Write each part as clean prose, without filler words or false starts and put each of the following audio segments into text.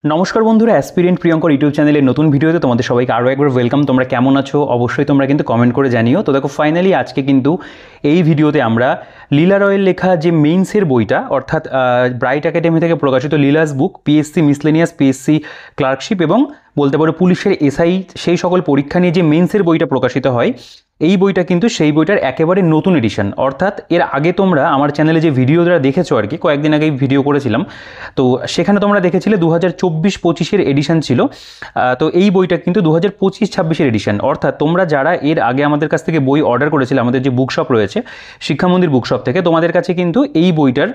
নমস্কার বন্ধুরা, aspirant Priyankar YouTube চ্যানেলের নতুন ভিডিওতে তোমাদের সবাইকে আরও একবার ওয়েলকাম। তোমরা কেমন আছো অবশ্যই তোমরা কিন্তু কমেন্ট করে জানিও। তো দেখো, ফাইনালি আজকে কিন্তু এই ভিডিওতে আমরা লীলা রয়ের লেখা যে মেইনসের বইটা, অর্থাৎ ব্রাইট একাডেমি থেকে প্রকাশিত লীলাস বুক, পিএসসি মিসলেনিয়াস, পিএসসি ক্লার্কশিপ এবং বলতে পারো পুলিশের এসআই, সেই সকল পরীক্ষা নিয়ে যে মেইনসের বইটা প্রকাশিত হয়, এই বইটা কিন্তু সেই বইটার একেবারে নতুন এডিশন। অর্থাৎ এর আগে তোমরা আমার চ্যানেলে যে ভিডিওটা দেখেছো আর কি, কয়েকদিন আগেই ভিডিও করেছিলাম, তো সেখানে তোমরা দেখেছিলে 2024-25-এর এডিশন ছিল। তো এই বইটা কিন্তু 2025-26-এর এডিশন। অর্থাৎ তোমরা যারা এর আগে আমাদের কাছ থেকে বই অর্ডার করেছিলে, আমাদের যে বুকশপ রয়েছে শিক্ষা মন্দির বুকশপ থেকে, তোমাদের কাছে কিন্তু এই বইটার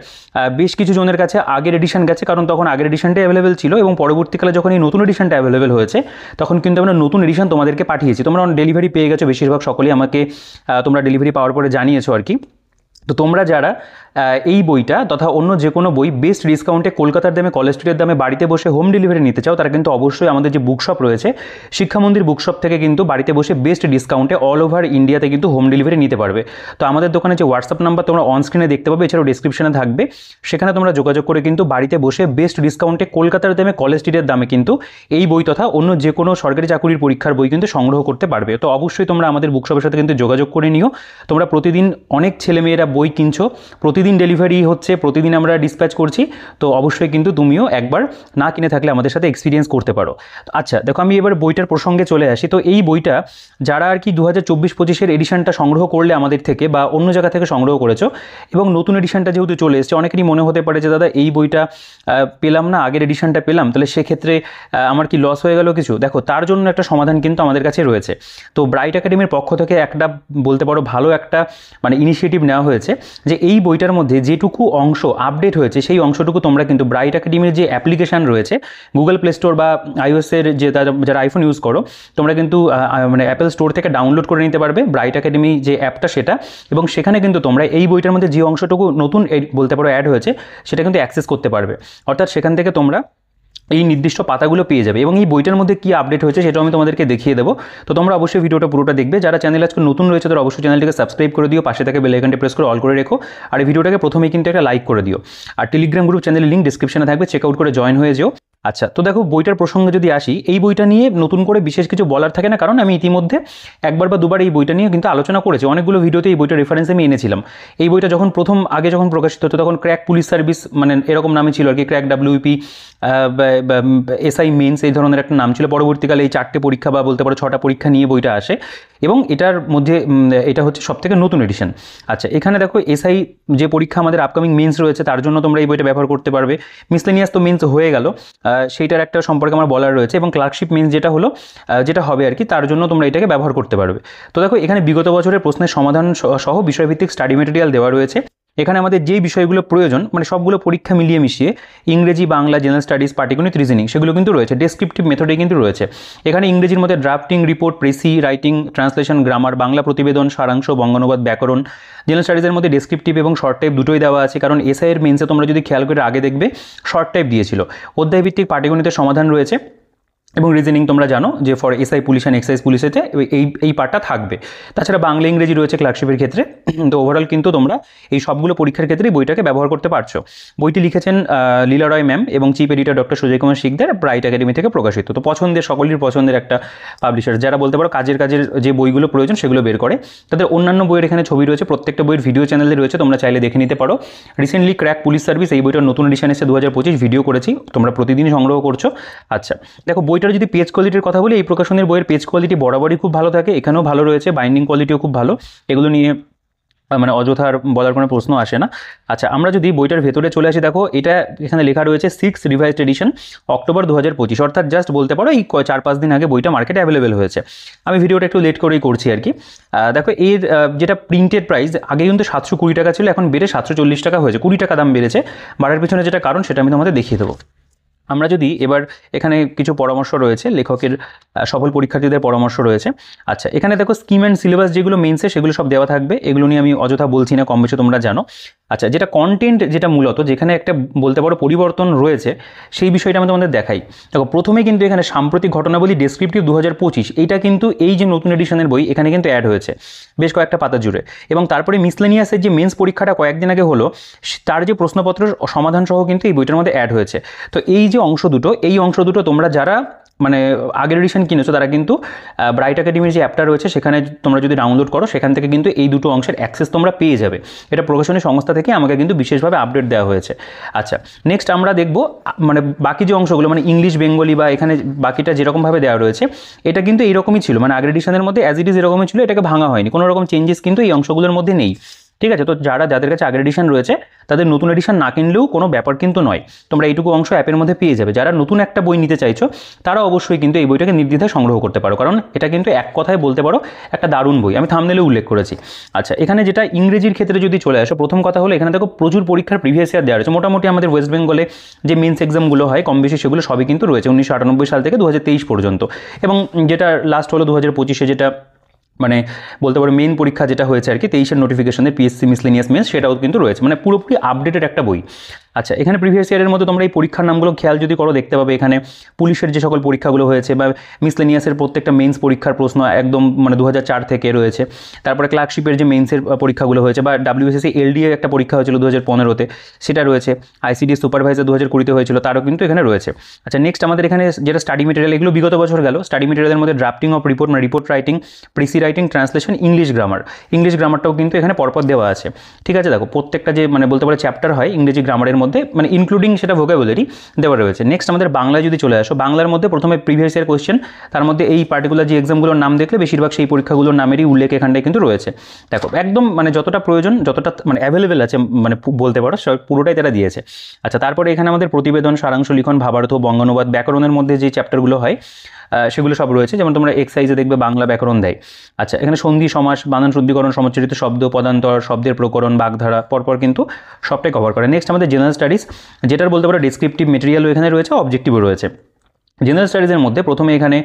বেশ কিছু জনের কাছে আগের এডিশন গেছে, কারণ তখন আগের এডিশনটাই অ্যাভেলেবেল ছিল এবং পরবর্তীকালে যখন এই নতুন এডিশনটা অ্যাভেলেবেল হয়েছে তখন কিন্তু আমরা নতুন এডিশন তোমাদেরকে পাঠিয়েছি। তোমরা ডেলিভারি পেয়ে গেছো, বেশিরভাগ সকলেই আমাকে তোমরা ডেলিভারি পাওয়ার পরে জানিয়েছো আর কি। তো তোমরা যারা এই বইটা তথা অন্য যে কোনো বই বেস্ট ডিসকাউন্টে কলকাতার দামে, কলেজ স্ট্রিটের দামে বাড়িতে বসে হোম ডেলিভারি নিতে চাও, তারা কিন্তু অবশ্যই আমাদের যে বুকশপ রয়েছে শিক্ষা মন্দির বুকশপ থেকে কিন্তু বাড়িতে বসে বেস্ট ডিসকাউন্টে অল ওভার ইন্ডিয়াতে কিন্তু হোম ডেলিভারি নিতে পারবে। তো আমাদের দোকানে যে হোয়াটসঅ্যাপ নাম্বার তোমরা অন স্ক্রিনে দেখতে পাবে, এছাড়াও ডিসক্রিপশনে থাকবে, সেখানে তোমরা যোগাযোগ করে কিন্তু বাড়িতে বসে বেস্ট ডিসকাউন্টে কলকাতার দামে, কলেজ স্ট্রিটের দামে কিন্তু এই বই তথা অন্য যে কোনো সরকারি চাকুরির পরীক্ষার বই কিন্তু সংগ্রহ করতে পারবে। তো অবশ্যই তোমরা আমাদের বুকশপের সাথে কিন্তু যোগাযোগ করে নিও। তোমরা প্রতিদিন অনেক ছেলেমেয়েরা বই কিনছো, প্রতিদিন ডেলিভারি হচ্ছে, প্রতিদিন আমরা ডিসপ্যাচ করছি, তো অবশ্যই কিন্তু তুমিও একবার না কিনে থাকলে আমাদের সাথে এক্সপিরিয়েন্স করতে পারো। আচ্ছা দেখো, আমি এবার বইটার প্রসঙ্গে চলে আসি। তো এই বইটা যারা আর কি 2024-25-এর এডিশনটা সংগ্রহ করলে আমাদের থেকে বা অন্য জায়গা থেকে সংগ্রহ করেছো, এবং নতুন এডিশনটা যেহেতু চলে এসেছে, অনেকেরই মনে হতে পারে যে দাদা এই বইটা পেলাম না, আগের এডিশনটা পেলাম, তাহলে সেক্ষেত্রে আমার কি লস হয়ে গেল কিছু? দেখো, তার জন্য একটা সমাধান কিন্তু আমাদের কাছে রয়েছে। তো ব্রাইট একাডেমির পক্ষ থেকে একটা বলতে পারো ভালো একটা ইনিশিয়েটিভ নেওয়া হয়েছে যে এই বইটার মধ্যে যেটুকু অংশ আপডেট হয়েছে সেই অংশটুকু তোমরা কিন্তু ব্রাইট একাডেমির যে অ্যাপ্লিকেশান রয়েছে গুগল প্লে স্টোর বা আইওএসের যে যারা আইফোন ইউজ করো, তোমরা কিন্তু অ্যাপেল স্টোর থেকে ডাউনলোড করে নিতে পারবে ব্রাইট একাডেমি যে অ্যাপটা সেটা, এবং সেখানে কিন্তু তোমরা এই বইটার মধ্যে যে অংশটুকু নতুন বলতে পারো অ্যাড হয়েছে সেটা কিন্তু অ্যাক্সেস করতে পারবে। অর্থাৎ সেখান থেকে তোমরা এই নির্দিষ্ট পাতাগুলো পেয়ে যাবে এবং এই বইটার মধ্যে কী আপডেট হয়েছে সেটাও আমি তোমাদেরকে দেখিয়ে দেবো। তো তোমরা অবশ্যই ভিডিওটা পুরোটা দেখবে। যারা চ্যানেল আজকে নতুন রয়েছে তারা অবশ্যই চ্যানেলটিকে সাবস্ক্রাইব করে দিও, পাশে থেকে বেল আইকনটি প্রেস করে অল করে রেখো, আর এই ভিডিওটাকে প্রথমেই কিন্তু একটা লাইক করে দিও। আর টেলিগ্রাম গ্রুপ চ্যানেলের লিঙ্ক ডিসক্রিপশনে থাকবে, চেক আউট করে জয়েন হয়ে যেও। আচ্ছা, তো দেখো বইটার প্রসঙ্গে যদি আসি, এই বইটা নিয়ে নতুন করে বিশেষ কিছু বলার থাকে না, কারণ আমি ইতিমধ্যে একবার বা দুবার এই বইটা নিয়ে কিন্তু আলোচনা করেছি, অনেকগুলো ভিডিওতে এই বইটার রেফারেন্স আমি এনেছিলাম। এই বইটা যখন আগে যখন প্রকাশিত হতো তখন ক্র্যাক পুলিশ সার্ভিস এরকম নামে ছিল আর কি, ক্র্যাক ডাব্লিউপি, এসআই মেন্স এই ধরনের একটা নাম ছিল। পরবর্তীকালে এই 4টে পরীক্ষা বা বলতে পারো 6টা পরীক্ষা নিয়ে বইটা আসে এবং এটার মধ্যে এটা হচ্ছে সবথেকে নতুন এডিশন। আচ্ছা, এখানে দেখো এসআই যে পরীক্ষা আমাদের আপকামিং মেন্স রয়েছে তার জন্য তোমরা এই বইটা ব্যবহার করতে পারবে। মিসলেনিয়াস তো মেন্স হয়ে গেল, সেইটার একটা সম্পর্কে আমার বলার রয়েছে, এবং ক্লার্কশিপ মেন্স যেটা হলো যেটা হবে আর কি, তার জন্য তোমরা এটাকে ব্যবহার করতে পারবে। তো দেখো, এখানে বিগত বছরের প্রশ্নের সমাধান সহ বিষয়ভিত্তিক স্টাডি মেটেরিয়াল দেওয়া রয়েছে। এখানে আমাদের যেই বিষয়গুলো প্রয়োজন সবগুলো পরীক্ষা মিলিয়ে মিশিয়ে ইংরেজি, বাংলা, জেনারেল স্টাডিজ, পাটিগণিত, রিজনিং সেগুলো কিন্তু রয়েছে। ডেসক্রিপটিভ মেথডে কিন্তু রয়েছে। এখানে ইংরেজির মধ্যে drafting, report, precis writing, translation, grammar, Bangla প্রতিবেদন, সারাংশ, বঙ্গানুবাদ, ব্যাকরণ। জেনারেল স্টাডিজের মধ্যে ডেসক্রিপটিভ এবং শর্ট টাইপ দুটোই দেওয়া আছে, কারণ এসআইয়ের মেন্সে তোমরা যদি খেয়াল করে আগে দেখবে শর্ট টাইপ দিয়েছিল। অধ্যায়ভিত্তিক পাটিগণিতের সমাধান রয়েছে এবং রিজনিং তোমরা জানো যে for SI police and excise পুলিশেতে এই পার্টটা থাকবে। তাছাড়া বাংলা, ইংরেজি রয়েছে ক্লার্কশিপের ক্ষেত্রে। তো ওভারঅল কিন্তু তোমরা এই সবগুলো পরীক্ষার ক্ষেত্রেই বইটাকে ব্যবহার করতে পারছো। বইটি লিখেছেন লীলা রয় ম্যাম এবং chief editor doctor Sujoy Kumar Sikdar, bright academy থেকে প্রকাশিত। তো সকলের পছন্দের একটা পাবলিশার, যারা বলতে পারো কাজের যে বইগুলো প্রয়োজন সেগুলো বের করে। তাদের অন্যান্য বইয়ের এখানে ছবি রয়েছে, প্রত্যেকটা বইয়ের ভিডিও চ্যানেলে রয়েছে, তোমরা চাইলে দেখে নিতে পারো। রিসেন্টলি ক্র্যাক পুলিশ সার্ভিস এই বইটার নতুন এডিশন এসে 2025 ভিডিও করেছি, তোমরা প্রতিদিনই সংগ্রহ করছো। আচ্ছা দেখো, বইটার যদি পেজ কোয়ালিটির কথা বলি, এই প্রকাশনের বইয়ের পেজ কোয়ালিটি বরাবরই খুব ভালো থাকে, এখানেও ভালো রয়েছে, বাইন্ডিং কোয়ালিটিও খুব ভালো, এগুলো নিয়ে অযথার বলার কোনো প্রশ্ন আসে না। আচ্ছা, আমরা যদি বইটার ভেতরে চলে আসি, দেখো এটা এখানে লেখা রয়েছে 6th রিভাইজড এডিশন, অক্টোবর 2025, অর্থাৎ জাস্ট বলতে পারো এই 4-5 দিন আগে বইটা মার্কেটে অ্যাভেলেবেল হয়েছে। আমি ভিডিওটা একটু লেট করেই করছি আর কি। দেখো এর যেটা প্রিন্টেড প্রাইস আগে কিন্তু 720 টাকা ছিল, এখন বেড়ে 740 টাকা হয়েছে, 20 টাকা দাম বেড়েছে। বাড়ার পিছনে যেটা কারণ সেটা আমি তোমাদের দেখিয়ে দেবো। আমরা যদি এবার এখানে কিছু পরামর্শ রয়েছে, লেখকের সফল পরীক্ষার্থীদের পরামর্শ রয়েছে। আচ্ছা, এখানে দেখো স্কিম অ্যান্ড সিলেবাস যেগুলো মেন্সে সেগুলো সব দেওয়া থাকবে, এগুলো নিয়ে আমি অযথা বলছি না, কম বেশি তোমরা জানো। আচ্ছা, যেটা কন্টেন্ট, যেটা মূলত যেখানে একটা বলতে পারো পরিবর্তন রয়েছে, সেই বিষয়টা আমি তোমাদের দেখাই। দেখো, প্রথমে কিন্তু এখানে সাম্প্রতিক ঘটনাবলী ডেসক্রিপটিভ 2025, এইটা কিন্তু এই যে নতুন এডিশনের বই এখানে কিন্তু অ্যাড হয়েছে বেশ কয়েকটা পাতা জুড়ে। এবং তারপরে মিসলেনিয়াসের যে মেন্স পরীক্ষাটা কয়েকদিন আগে হলো, তার যে প্রশ্নপত্র সমাধান সহ কিন্তু এই বইটার মধ্যে অ্যাড হয়েছে। তো এই যে অংশ দুটো, এই অংশ দুটো তোমরা যারা মানে আগের এডিশন কিনেছো তারা কিন্তু ব্রাইট একাডেমির যে অ্যাপটা রয়েছে সেখানে তোমরা যদি ডাউনলোড করো, সেখান থেকে কিন্তু এই দুটো অংশের অ্যাক্সেস তোমরা পেয়ে যাবে। এটা প্রকাশনী সংস্থা থেকে আমাকে কিন্তু বিশেষভাবে আপডেট দেওয়া হয়েছে। আচ্ছা, নেক্সট আমরা দেখবো মানে বাকি যে অংশগুলো, মানে ইংলিশ, বেঙ্গলি বা এখানে বাকিটা যেরকমভাবে দেওয়া রয়েছে, এটা কিন্তু এইরকমই ছিল, মানে আগের এডিশনের মধ্যে অ্যাজ ইট ইজ এরকমই ছিল, এটাকে ভাঙা হয়নি, কোনো রকম চেঞ্জেস কিন্তু এই অংশগুলোর মধ্যে নেই। ঠিক আছে, তো যাদের কাছে আগের এডিশন রয়েছে তাদের নতুন এডিশন না কিনলেও কোনো ব্যাপার কিন্তু নয়, তোমরা এইটুকু অংশ অ্যাপের মধ্যে পেয়ে যাবে। যারা নতুন একটা বই নিতে চাইছো তারা অবশ্যই কিন্তু এই বইটাকে নির্দ্বিধায় সংগ্রহ করতে পারো, কারণ এটা কিন্তু এক কথায় বলতে পারো একটা দারুণ বই, আমি থাম্বনেলে উল্লেখ করেছি। আচ্ছা, এখানে যেটা ইংরেজির ক্ষেত্রে যদি চলে আসো, প্রথম কথা হলো এখানে দেখো প্রচুর পরীক্ষার প্রিভিয়াস ইয়ার দেওয়া রয়েছে। মোটামুটি আমাদের ওয়েস্ট বেঙ্গলে যে মেন্স এক্সামগুলো হয় কম বেশি সেগুলো সবই কিন্তু রয়েছে 1998 সাল থেকে 2023 পর্যন্ত। এবং যেটা লাস্ট হলো 2025-এ, যেটা মানে বলতে পারো মেন পরীক্ষা যেটা হয়েছে আর কি 23-এর নোটিফিকেশনের পিএসসি মিসলেনিয়াস মেন্স, সেটাও কিন্তু রয়েছে, মানে পুরোপুরি আপডেটেড একটা বই। আচ্ছা, এখানে প্রিভিয়াস ইয়ারের মধ্যে তোমরা এই পরীক্ষার নামগুলো খেয়াল যদি করো দেখতে পাবে এখানে পুলিশের যে সকল পরীক্ষাগুলো হয়েছে বা মিসলেনিয়াসের প্রত্যেকটা মেন্স পরীক্ষার প্রশ্ন একদম মানে 2004 থেকে রয়েছে। তারপরে ক্লার্কশিপের যে মেন্সের পরীক্ষাগুলো হয়েছে, বা WSSC LDA একটা পরীক্ষা হয়েছিল 2015-তে, সেটা রয়েছে। ICD সুপারভাইজার 2020-তে হয়েছিল, তারও কিন্তু এখানে রয়েছে। আচ্ছা, নেক্সট আমাদের এখানে যেটা স্টাডি মেটেরিয়াল, এগুলো বিগত বছর গেল। স্টাডি মেটেরিয়ালের মধ্যে ড্রাফটিং অফ রিপোর্ট, মানে report writing, precis writing, translation, English গ্রামারটাও কিন্তু এখানে পরপর দেওয়া আছে। ঠিক আছে, দেখো প্রত্যেকটা যে মানে বলতে পারো চ্যাপ্টার হয় ইংরেজি গ্রামারের মধ্যে, মানে ইনক্লুডিং সেটা ভোকাবুলারি দেওয়া রয়েছে। নেক্সট আমাদের বাংলায় যদি চলে আসো, বাংলার মধ্যে প্রথমে প্রিভিয়াস ইয়ার কোয়েশ্চেন, তার মধ্যে এই পার্টিকুলার যে এক্সামগুলোর নাম দেখলে বেশিরভাগ সেই পরীক্ষাগুলোর নামেরই উল্লেখ এখানটায় কিন্তু রয়েছে। দেখো একদম মানে যতটা প্রয়োজন, যতটা মানে অ্যাভেলেবেল আছে, মানে বলতে পারো পুরোটাই তারা দিয়েছে। আচ্ছা, তারপরে এখানে আমাদের প্রতিবেদন, সারাংশ লিখন, ভাবার্থ, বঙ্গানুবাদ, ব্যাকরণের মধ্যে যে চ্যাপ্টারগুলো হয় সেগুলো সব রয়েছে, যেমন তোমরা এক্সাইজে দেখবে বাংলা ব্যাকরণ দেয়। আচ্ছা, এখানে সন্ধি, সমাস, বানান শুদ্ধিকরণ, সমচ্চরিত শব্দ, পদান্তর, শব্দের প্রকরণ, বাগধারা পরপর কিন্তু সবটাই কভার করে। নেক্সট আমাদের জেনারেল স্টাডিজ, যেটার বলতে পারো ডেসক্রিপটিভ মেটেরিয়ালও এখানে রয়েছে, অবজেক্টিভও রয়েছে। জেনারেল স্টাডিজের মধ্যে প্রথমে এখানে